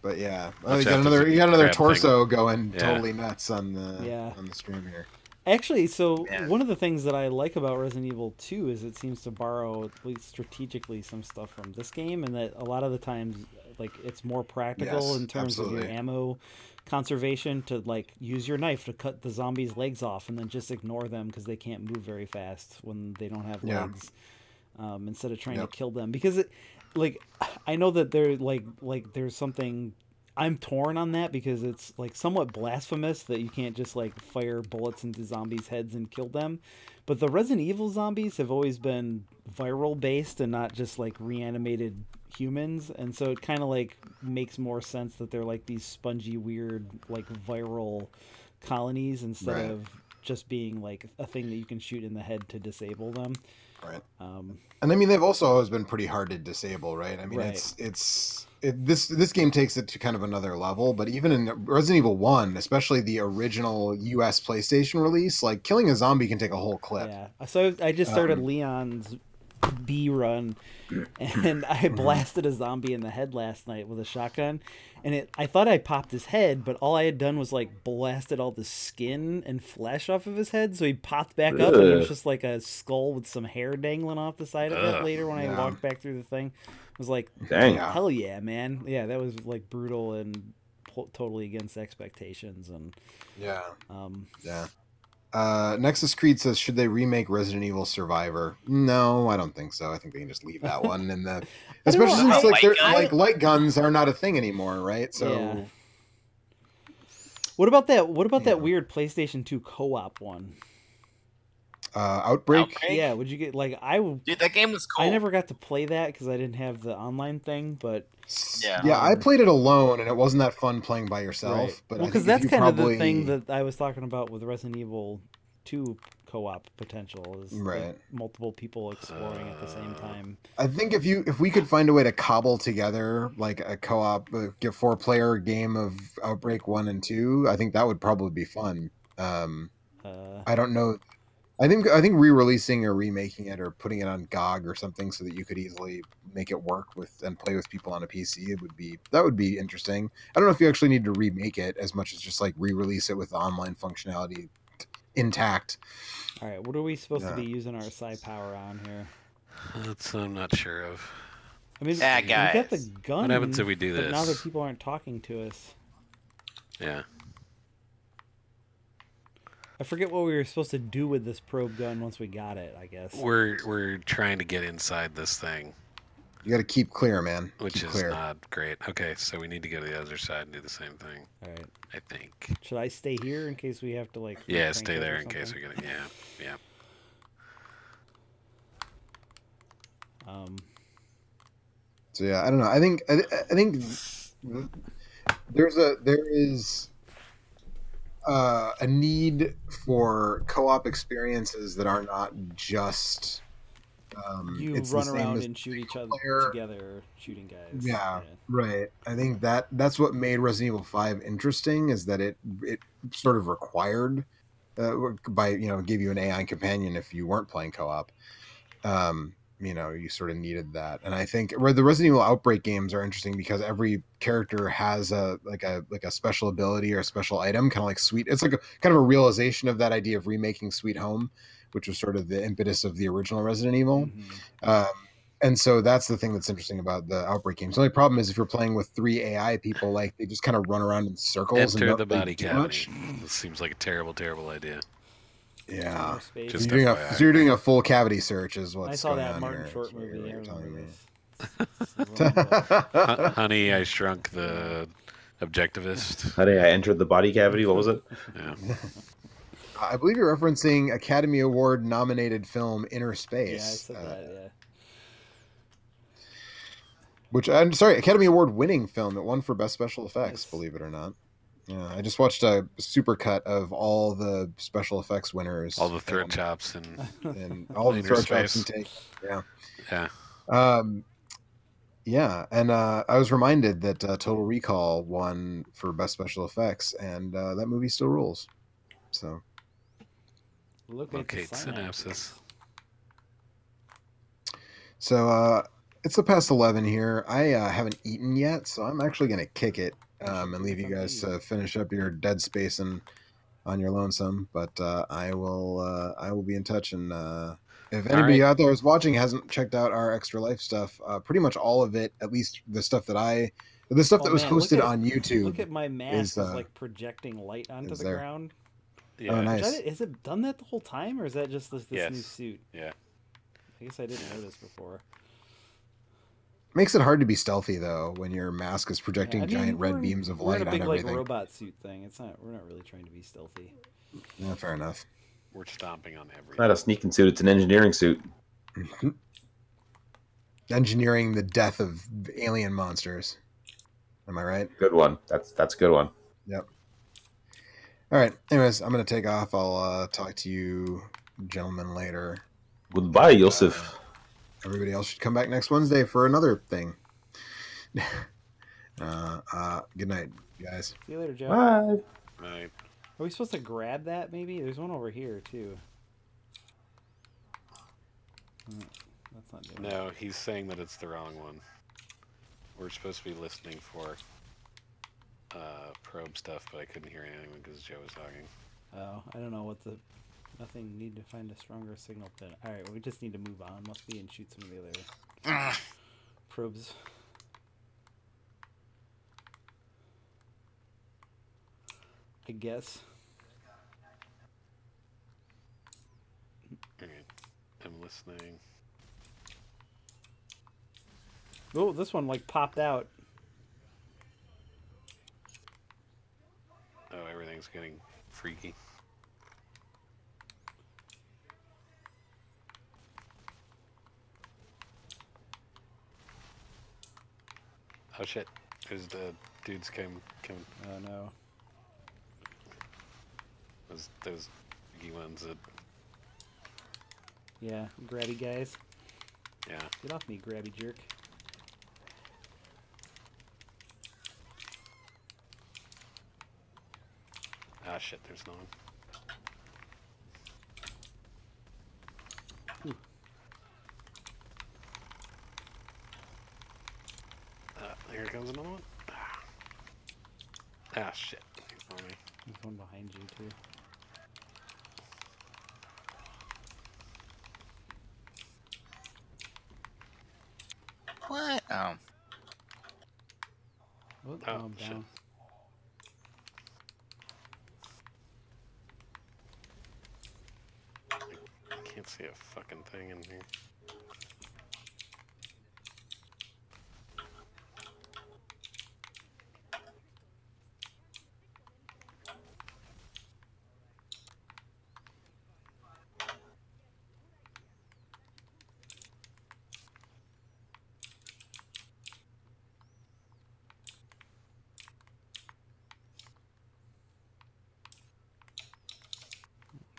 But yeah, Watch you out, got there's a another crab torso going Yeah. totally nuts on the Yeah. on the stream here. Actually, so Yeah. one of the things that I like about Resident Evil 2 is it seems to borrow, at least strategically, some stuff from this game, and that a lot of the times, like, it's more practical Yes, in terms of absolutely. your ammo conservation to, like, use your knife to cut the zombies' legs off and then just ignore them because they can't move very fast when they don't have Yeah. legs, instead of trying Yep. to kill them. Because, like, I know that there, like there's something... I'm torn on that because it's like somewhat blasphemous that you can't just like fire bullets into zombies' heads and kill them. But the Resident Evil zombies have always been viral based and not just like reanimated humans. And so it kind of like makes more sense that they're like these spongy, weird, like viral colonies instead Right. of just being like a thing that you can shoot in the head to disable them. Right. Um, And I mean, they've also always been pretty hard to disable, right? I mean, Right. this game takes it to kind of another level. But even in Resident Evil 1, especially the original US PlayStation release, like killing a zombie can take a whole clip. Yeah. So I just started Leon's B run, and I blasted a zombie in the head last night with a shotgun, and I thought I popped his head, but all I had done was like blasted all the skin and flesh off of his head, so he popped back up, and he was just like a skull with some hair dangling off the side of it. Later, when I Yeah. walked back through the thing, I was like, Dang. hell yeah, man, yeah, that was like brutal and totally against expectations, and Yeah. um, Yeah. Nexus Creed says, should they remake Resident Evil Survivor? No, I don't think so. I think they can just leave that one in the, especially know. since like Light gun? like light guns are not a thing anymore, right? So Yeah. What about that? What about Yeah. that weird PlayStation 2 co-op one? Outbreak. Outbreak? Yeah, would you get like Dude, that game was cool. I never got to play that because I didn't have the online thing, but Yeah. Yeah, I played it alone, and it wasn't that fun playing by yourself. But well, I because think if that's you kind probably, of the thing that I was talking about with Resident Evil 2 co-op potential is like, Right. multiple people exploring at the same time. I think if we could find a way to cobble together like a co-op, get 4-player game of Outbreak 1 and 2, I think that would probably be fun. Uh, I don't know. I think re-releasing or remaking it or putting it on GOG or something so that you could easily make it work with and play with people on a PC would be interesting. I don't know if you actually need to remake it as much as just like re-release it with the online functionality intact. All right, what are we supposed to be using our psi power on here? That's I'm not sure of. I mean, Yeah, we got the guys. gun. What happens if we do but this? now that people aren't talking to us. Yeah. I forget what we were supposed to do with this probe gun once we got it, I guess. We're trying to get inside this thing. You got to keep clear, man. Which is not great. Okay, so we need to go to the other side and do the same thing. All right. I think. Should I stay here in case we have to like? Yeah, stay there in case we get it. Yeah. So yeah, I don't know. I think there is a need for co-op experiences that are not just you run around and shoot each other together, shooting guys. Yeah, right. I think that's what made Resident Evil 5 interesting, is that it sort of required by give you an AI companion if you weren't playing co-op. You sort of needed that, and I think where the Resident Evil Outbreak games are interesting because every character has a special ability or a special item, kind of like Sweet. It's like kind of a realization of that idea of remaking Sweet Home, which was sort of the impetus of the original Resident Evil. Mm-hmm. And so that's the thing that's interesting about the Outbreak games. The only problem is if you're playing with 3 AI people, like they just kind of run around in circles. Enter and the body cavity. This seems like a terrible, terrible idea. Yeah, just so you're doing a full cavity search, is what's going on. I saw that Martin Short movie. Honey, I Shrunk the Objectivist. Honey, I Entered the Body Cavity. What was it? Yeah. I believe you're referencing Academy Award nominated film Inner Space. Yeah, I said that. Yeah. Which I'm sorry, Academy Award winning film. It won for Best Special Effects. Believe it or not. Yeah, I just watched a supercut of all the special effects winners, all the throat chops and all the throat chops and take. Yeah, yeah, and I was reminded that Total Recall won for best special effects, and that movie still rules. So, locate synapses. So it's a past 11 here. I haven't eaten yet, so I'm actually gonna kick it. And leave you guys to finish up your Dead Space and on your lonesome. But I will be in touch. And if anybody out there is watching hasn't checked out our Extra Life stuff, pretty much all of it, at least the stuff that was hosted on YouTube. Look at my mask is like projecting light onto the ground. Yeah. Oh, nice. Has it done that the whole time, or is that just this new suit? Yeah. I guess I didn't know this before. Makes it hard to be stealthy though when your mask is projecting giant red beams of light on everything. We're in a big like robot suit thing. We're not really trying to be stealthy. Yeah, fair enough. We're stomping on everything. It's not a sneaking suit; it's an engineering suit. Engineering the death of alien monsters. Am I right? Good one. That's a good one. Yep. All right. Anyways, I'm gonna take off. I'll talk to you, gentlemen, later. Goodbye, Yosef. Everybody else should come back next Wednesday for another thing. Good night, guys. See you later, Joe. Bye. Night. Are we supposed to grab that, maybe? There's one over here, too. That's not doing No, he's saying that it's the wrong one. We're supposed to be listening for probe stuff, but I couldn't hear anything because Joe was talking. Oh, I don't know what the... Nothing, need to find a stronger signal pin. Alright, well, we just need to move on, must be, and shoot some of the other probes. I guess. Alright, I'm listening. Oh, this one, like, popped out. Oh, everything's getting freaky. Oh shit! There's the dudes coming. Oh no! Those biggie ones that. Yeah, grabby guys. Yeah. Get off me, grabby jerk. Ah shit! There's no one. Here comes another one. Ah, shit. He's on me. There's one behind you too. What? Oh. Oh, Oh, I'm shit. down. I can't see a fucking thing in here.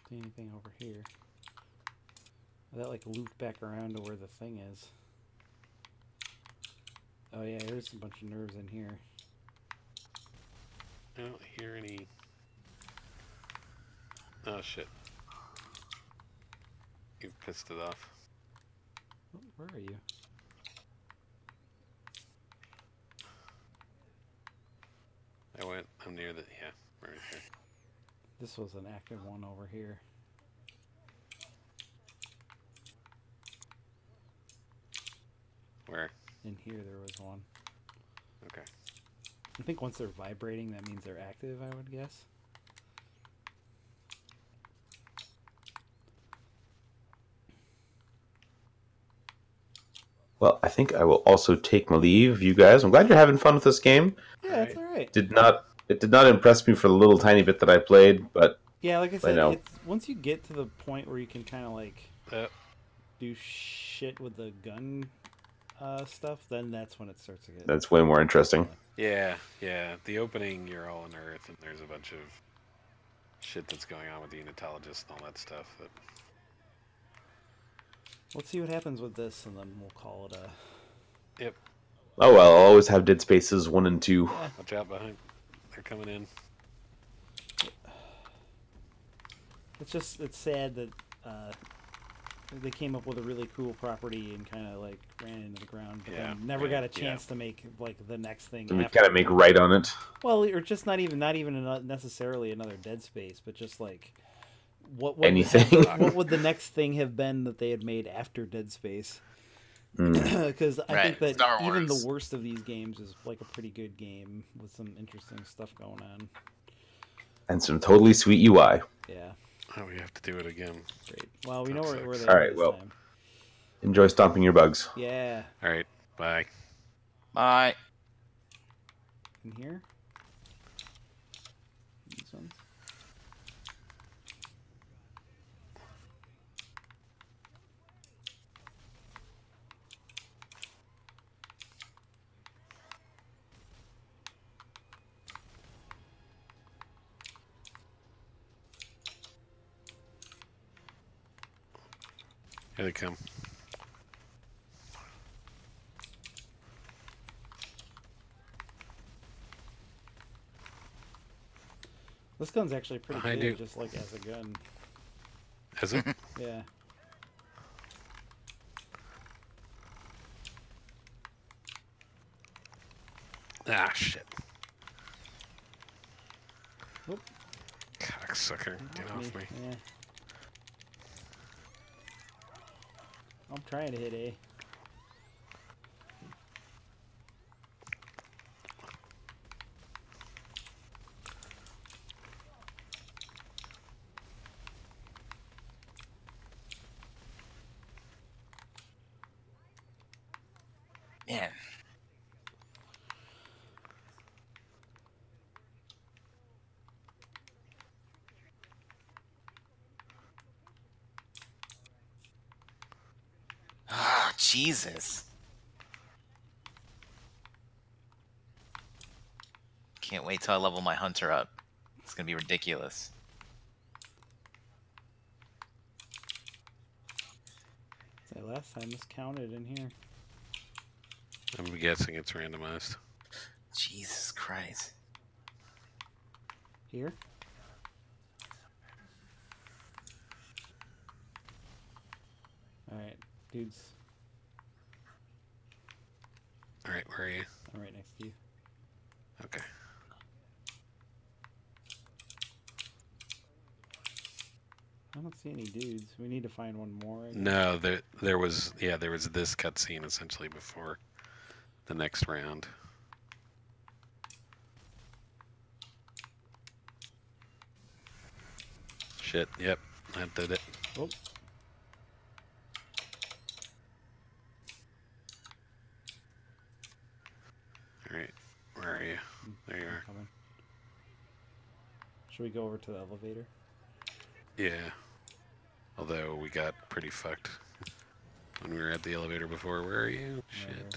See anything over here? That like looped back around to where the thing is. Oh yeah, there's a bunch of nerves in here. I don't hear any. Oh shit. You've pissed it off. Oh, where are you? I'm near the. Yeah, right here. This was an active one over here. Where? In here there was one. Okay. I think once they're vibrating, that means they're active, I would guess. Well, I think I will also take my leave of you guys. I'm glad you're having fun with this game. Yeah, it's alright. It did not impress me for the little tiny bit that I played, but Yeah, like I said, know. it's once you get to the point where you can kind of like Yep. do shit with the gun stuff, then that's when it starts to get. that's way more interesting. Yeah, yeah. The opening, you're all on Earth, and there's a bunch of shit that's going on with the Unitologists and all that stuff. That... Let's see what happens with this, and then we'll call it a. Yep. Oh well, I'll always have Dead Spaces 1 and 2. Yeah. Watch out behind. They're coming in. It's sad that they came up with a really cool property and kind of like ran into the ground, but Yeah, then never right, got a yeah. chance to make like the next thing. And we after kind of make right on it. Well, or just not even necessarily another Dead Space, but just like what would Anything. what would the next thing have been that they had made after Dead Space? Because I Right, think that Star even the Wars. worst of these games is like a pretty good game with some interesting stuff going on. And some totally sweet UI. Yeah, Oh, we have to do it again. great. Well, we know That where sucks. they All are right, this well. time. Enjoy stomping your bugs. Yeah, All right. Bye. Bye. in here. These ones. Here they come. This gun's actually pretty I good, do. just like as a gun. Is it? Yeah. Ah, shit. Whoop. Cocksucker. Get off me. Yeah. I'm trying to hit A. Man. Ah, Jesus. Can't wait till I level my hunter up. It's gonna be ridiculous. Say last time this counted in here. I'm guessing it's randomized. Jesus Christ. Here? Alright, dudes. All right, where are you? I'm right next to you. Okay. I don't see any dudes. We need to find one more. I guess. No, there was this cutscene essentially before the next round. Shit. Yep, that did it. Oh. All right, where are you? There you are. Coming. Should we go over to the elevator? Yeah. Although we got pretty fucked when we were at the elevator before. Where are you? Shit.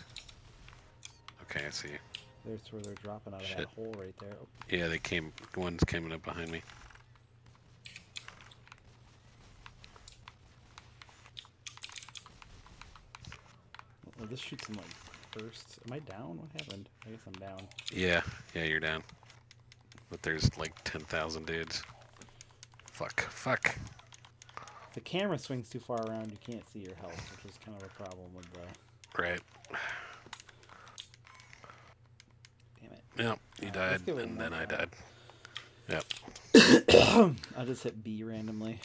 Okay, I see you. There's where they're dropping out of that hole right there. Oh. Yeah, one's coming up behind me. Well, this shoots them like bursts. Am I down? What happened? I guess I'm down. Yeah, you're down. But there's like 10,000 dudes. Fuck. If the camera swings too far around, you can't see your health, which is kind of a problem with the... Right. Damn it. Yep, you died, and then I died. Yep. I'll just hit B randomly.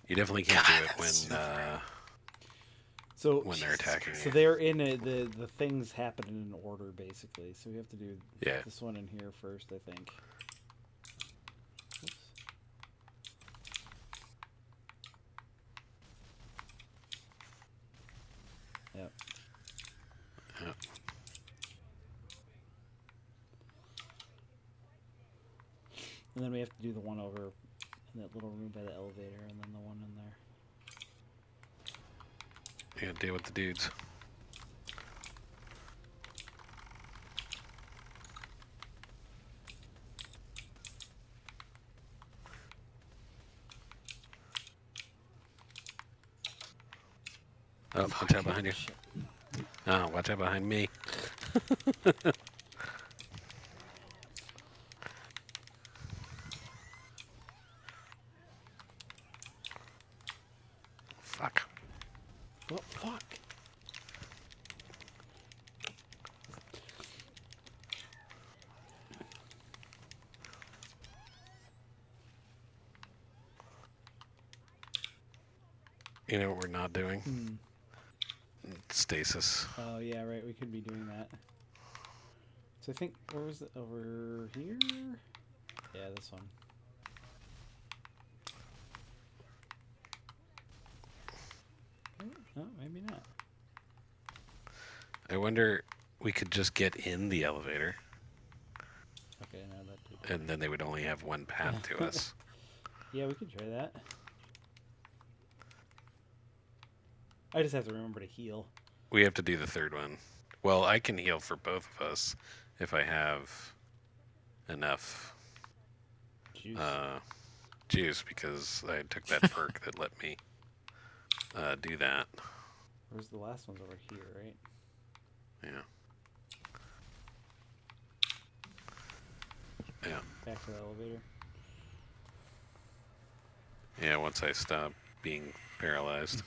You definitely can't do it when they're attacking So you. they're in the things happen in an order, basically. So we have to do this one in here first, I think. Oops. Yep. And then we have to do the one over in that little room by the elevator, and then the one in there. You gotta deal with the dudes. Oh, watch out behind you. Oh, watch out behind me. Fuck. What? Fuck. You know what we're not doing? Stasis. Oh, yeah, right. We could be doing that. So I think, where was it? Over here? Yeah, this one. No, maybe not. I wonder, we could just get in the elevator. Okay, now that did. And then they would only have one path to us. Yeah, we could try that. I just have to remember to heal. We have to do the third one. Well, I can heal for both of us if I have enough juice because I took that perk that let me do that. Where's the last one's over here, right? Yeah. Yeah. Back to the elevator. Yeah, once I stop being paralyzed.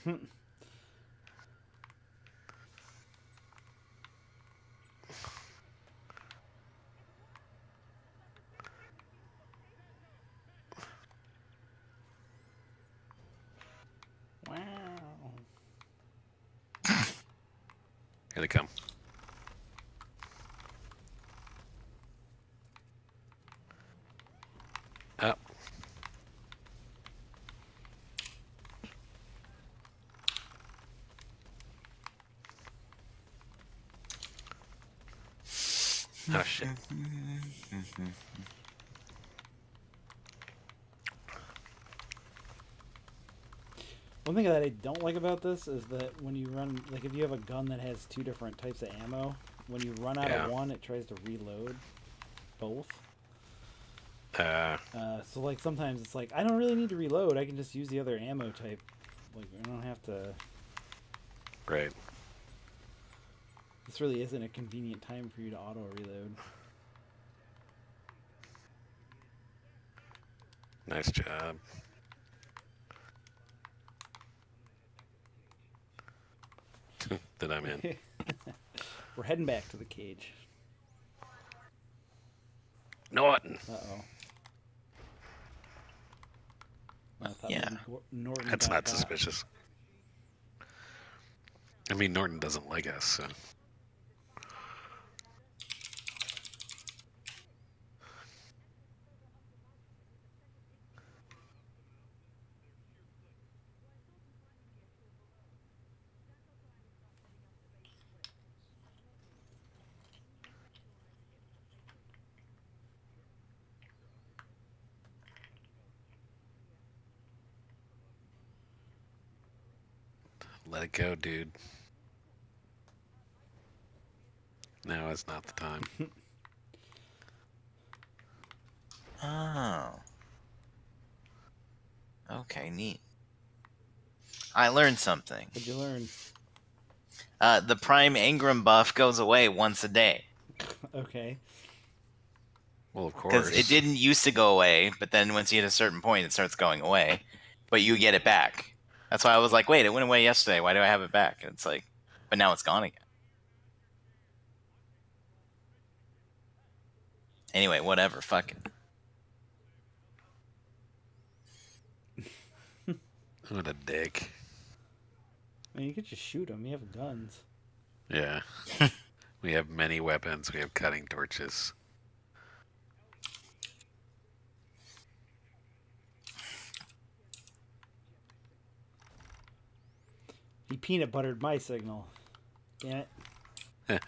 Wow. Here they come. Up. Oh shit. One thing that I don't like about this is that when you run, like if you have a gun that has two different types of ammo, when you run out of one, it tries to reload both. So like sometimes it's like, I don't really need to reload, I can just use the other ammo type. Like I don't have to... Right. This really isn't a convenient time for you to auto-reload. Nice job. that I'm in. We're heading back to the cage. Norton. Uh-oh. I thought Yeah. maybe Norton That's got not got. suspicious. I mean, Norton doesn't like us, so. Let it go, dude. Now is not the time. Oh. Okay, neat. I learned something. What'd you learn? The Prime Ingram buff goes away once a day. Okay. Well, of course. Because it didn't used to go away, but then once you hit a certain point, it starts going away. But you get it back. That's why I was like, wait, it went away yesterday. Why do I have it back? And it's like, but now it's gone again. Anyway, whatever. Fuck it. What a dick. I mean, you could just shoot them. You have guns. Yeah. We have many weapons. We have cutting torches. He peanut buttered my signal. Damn it.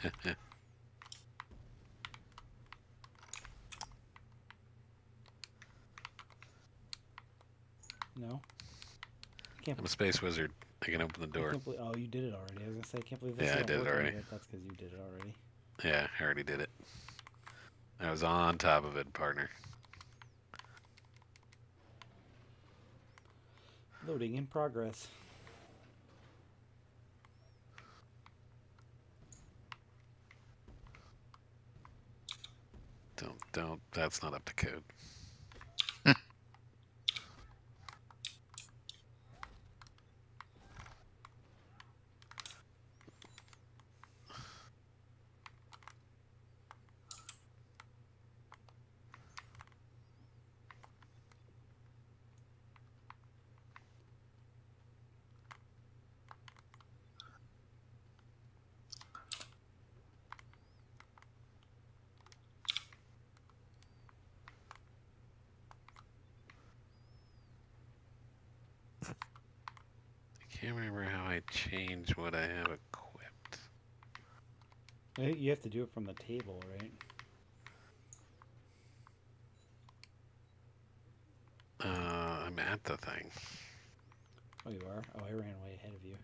No. I'm a space wizard. I can open the door. Oh, you did it already. I was gonna say I can't believe this. Yeah, I isn't did it working already. yet. That's because you did it already. Yeah, I already did it. I was on top of it, partner. Loading in progress. Don't. That's not up to code. I can't remember how I change what I have equipped. You have to do it from the table, right? I'm at the thing. Oh, you are? Oh, I ran way ahead of you.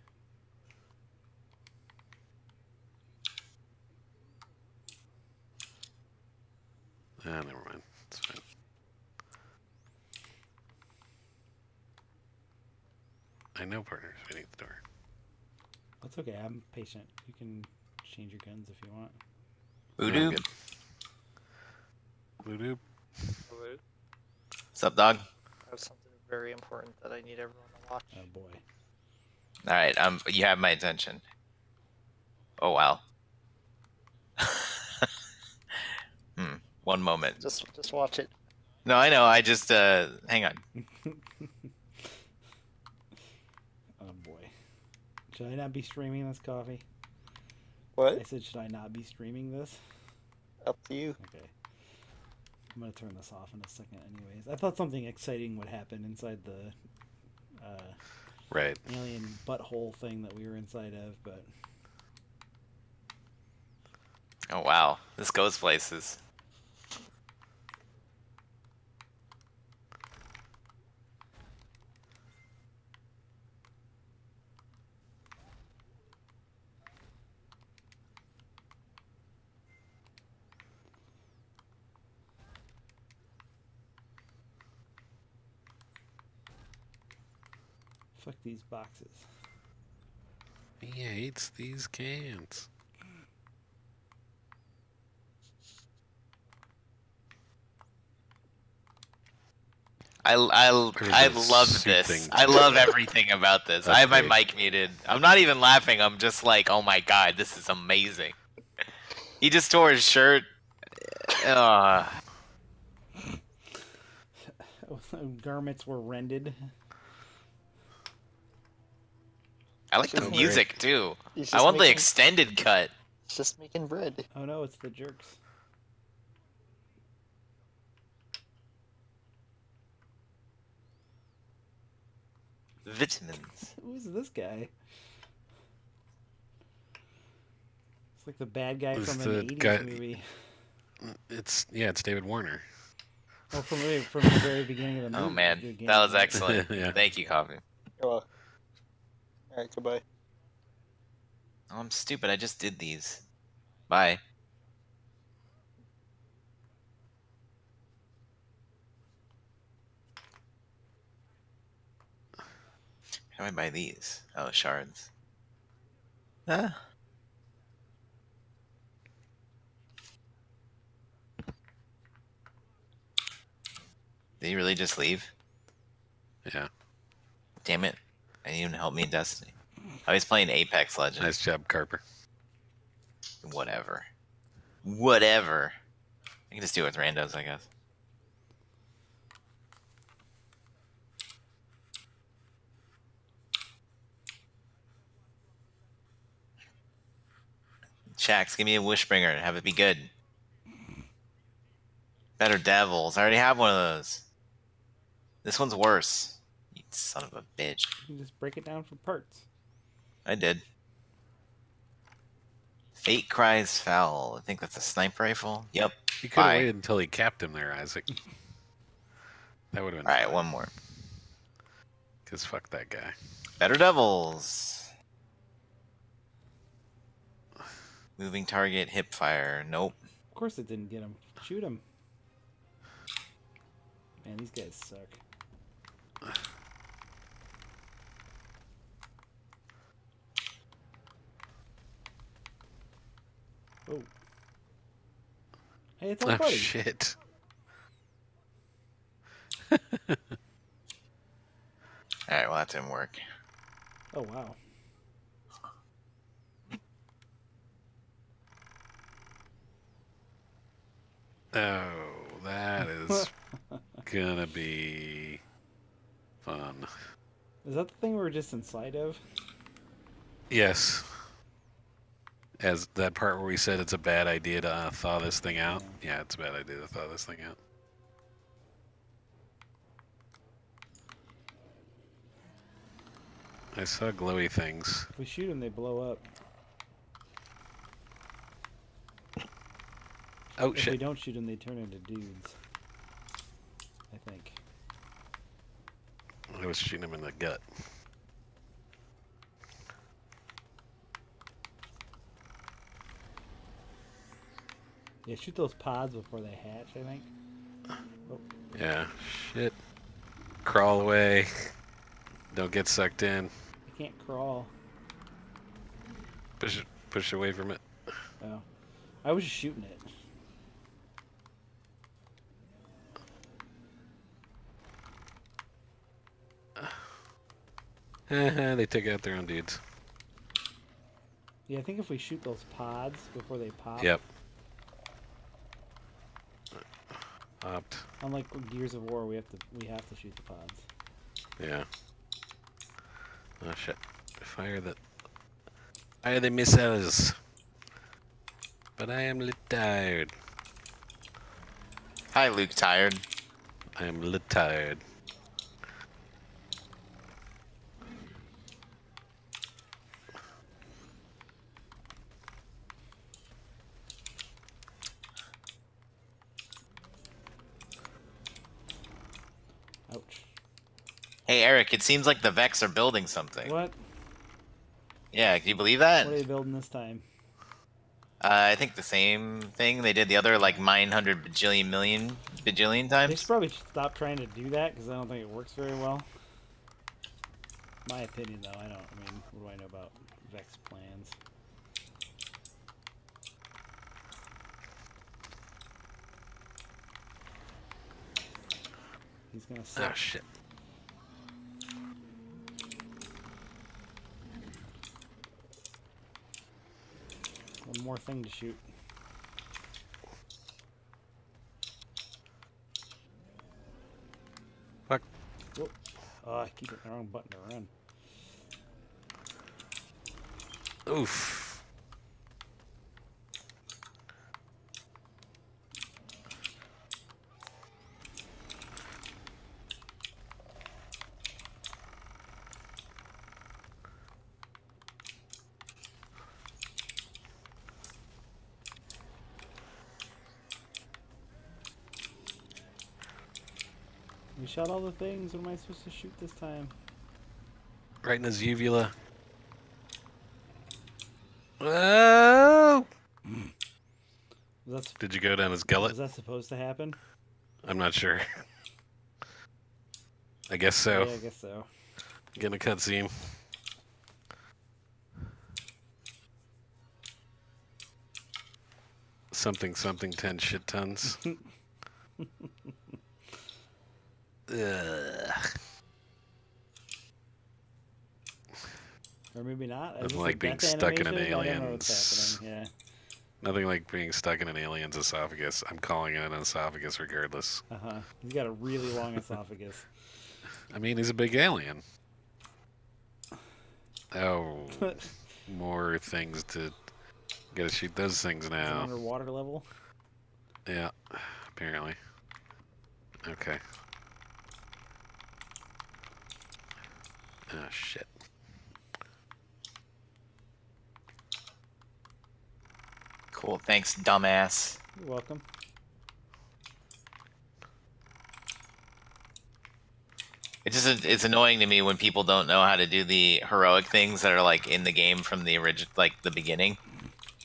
Never mind. It's fine. I know, partners. Waiting at the door. That's okay. I'm patient. You can change your guns if you want. Voodoo. Voodoo. Hello. What's up, dog? I have something very important that I need everyone to watch. Oh boy. All right. You have my attention. Oh wow. One moment. Just watch it. No, I know. I just hang on. Oh boy. Should I not be streaming this, Coffee? What? I said, should I not be streaming this? Up to you. Okay. I'm gonna turn this off in a second anyways. I thought something exciting would happen inside the Right. alien butthole thing that we were inside of, but Oh wow, this goes places. fuck these boxes. He hates these cans. I love this. thing. I love everything about this. That's I have my great. mic muted. I'm not even laughing. I'm just like, oh my god, this is amazing. He just tore his shirt. Garments were rended. I like the Just music too. He's I just want the making- extended cut. It's just making bread. Oh no, it's the jerks. Vitamins. Who's this guy? It's like the bad guy Who's from the an 80s guy- movie. It's David Warner. Oh, from the very beginning of the movie. Oh man, the game. that was excellent. Yeah. Thank you, Coffee. Well, alright, goodbye. Oh, I'm stupid. I just did these. Bye. How do I buy these? Oh, shards. Ah. Did he really just leave? Yeah. Damn it. I didn't even help me in Destiny. Oh, he's playing Apex Legends. Nice job, Carper. Whatever. Whatever. I can just do it with randos, I guess. Shax, give me a Wishbringer and have it be good. Better Devils. I already have one of those. This one's worse. You son of a bitch. You can just break it down for parts. I did. Fate cries foul. I think that's a sniper rifle. Yep. You could have Bye. waited until he capped him there, Isaac. That would have been Alright, fine. one more. Because fuck that guy. Better Devils. Moving target, hip fire. Nope. Of course it didn't get him. Shoot him. Man, these guys suck. Oh. Hey, it's our Oh, buddy. shit. Alright, well that didn't work. Oh, wow. Oh, that is gonna be fun. Is that the thing we were just inside of? Yes. As that part where we said it's a bad idea to thaw this thing out. Yeah, it's a bad idea to thaw this thing out. I saw glowy things. If we shoot them, they blow up. Oh, If we shit. don't shoot them, they turn into dudes. I think. I was shooting him in the gut. Yeah, shoot those pods before they hatch, I think. Oh, Yeah, shit. Crawl away. Don't get sucked in. I can't crawl. Push away from it. Oh. I was just shooting it. They took out their own dudes. Yeah, I think if we shoot those pods before they pop. Yep. Popped. Unlike Gears of War, we have to shoot the pods. Yeah. Oh shit. Fire the missiles. But I am lit tired. Hi, Luke Tired. I am lit tired. Ouch. Hey, Eric, it seems like the Vex are building something. What? Yeah, can you believe that? What are they building this time? I think the same thing they did the other like 900 bajillion million bajillion They times. should probably stop trying to do that because I don't think it works very well. My opinion, though, I mean, what do I know about Vex plans? He's gonna sit. Oh shit. One more thing to shoot. Fuck. Whoop. Oh, I keep hitting the wrong button to run. Oof. We shot all the things. What am I supposed to shoot this time? Right in his uvula. Oh! Did you go down his gullet? Was that supposed to happen? I'm not sure. I guess so. Yeah, I guess so. Getting a cutscene. Something, 10 shit tons. Ugh. Or maybe not. Doesn't like being stuck in an alien. I don't know what's happening. Yeah. Nothing like being stuck in an alien's esophagus. I'm calling it an esophagus regardless. Uh-huh. He's got a really long esophagus. I mean, he's a big alien. Oh, more things to... Gotta shoot those things now. Underwater level? Yeah, apparently. Okay. Oh, shit. Cool. Thanks, dumbass. You're welcome. It's annoying to me when people don't know how to do the heroic things that are like in the game from the original, like the beginning.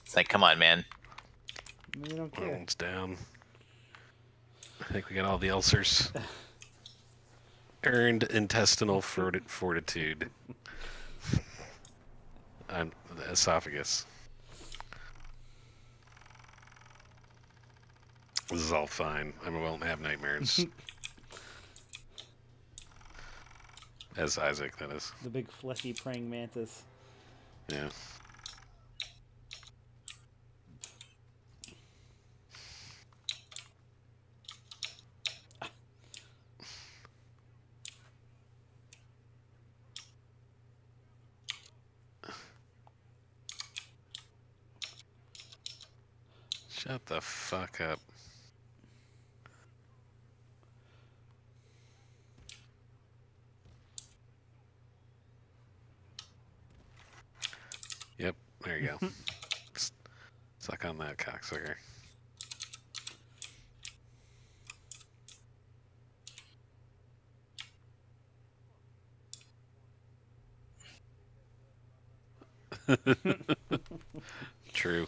It's like, come on, man. You don't care. It's down. I think we got all the ulcers. Earned intestinal fortitude. The esophagus. This is all fine. I won't have nightmares. As Isaac, that is. The big fleshy praying mantis. Yeah. Shut the fuck up. Yep, there you go. Suck on that, cocksucker. True.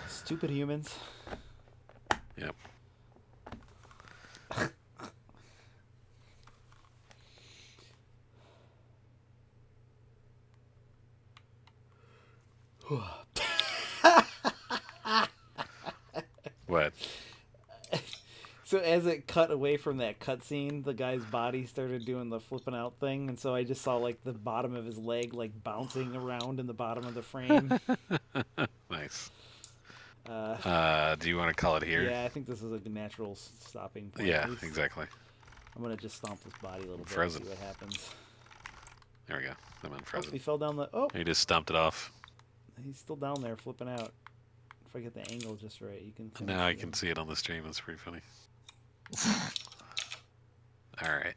Stupid humans. Yep. What? So as it cut away from that cutscene, the guy's body started doing the flipping out thing, and so I just saw like the bottom of his leg like bouncing around in the bottom of the frame. Nice. Do you want to call it here? Yeah, I think this is a natural stopping point. Yeah, exactly. I'm gonna just stomp this body a little bit Frozen. and see what happens. There we go. I'm Oh, unfrozen. he fell down the... Oh! He just stomped it off. He's still down there flipping out. If I get the angle just right, you can... Now I can see it on the stream. That's pretty funny. Alright.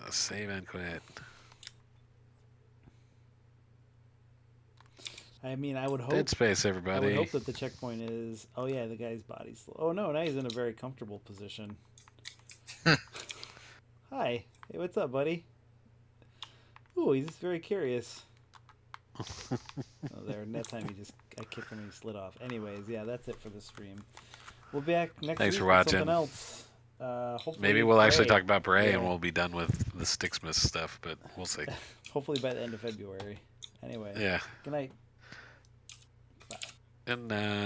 Save and quit. I mean, I would hope... Dead space, I everybody. would hope that the checkpoint is... Oh, yeah, the guy's body's... Oh, no, now he's in a very comfortable position. Hi. Hey, what's up, buddy? Ooh, he's just very curious. Oh, there. And that time I kicked him and he slid off. Anyways, yeah, that's it for the stream. We'll be back next Thanks week for with watching. something else. Hopefully Maybe we'll actually Bray. talk about Bray and Yeah. we'll be done with the Xmas stuff, but we'll see. Hopefully by the end of February. Anyway. Yeah. Good night. Good night.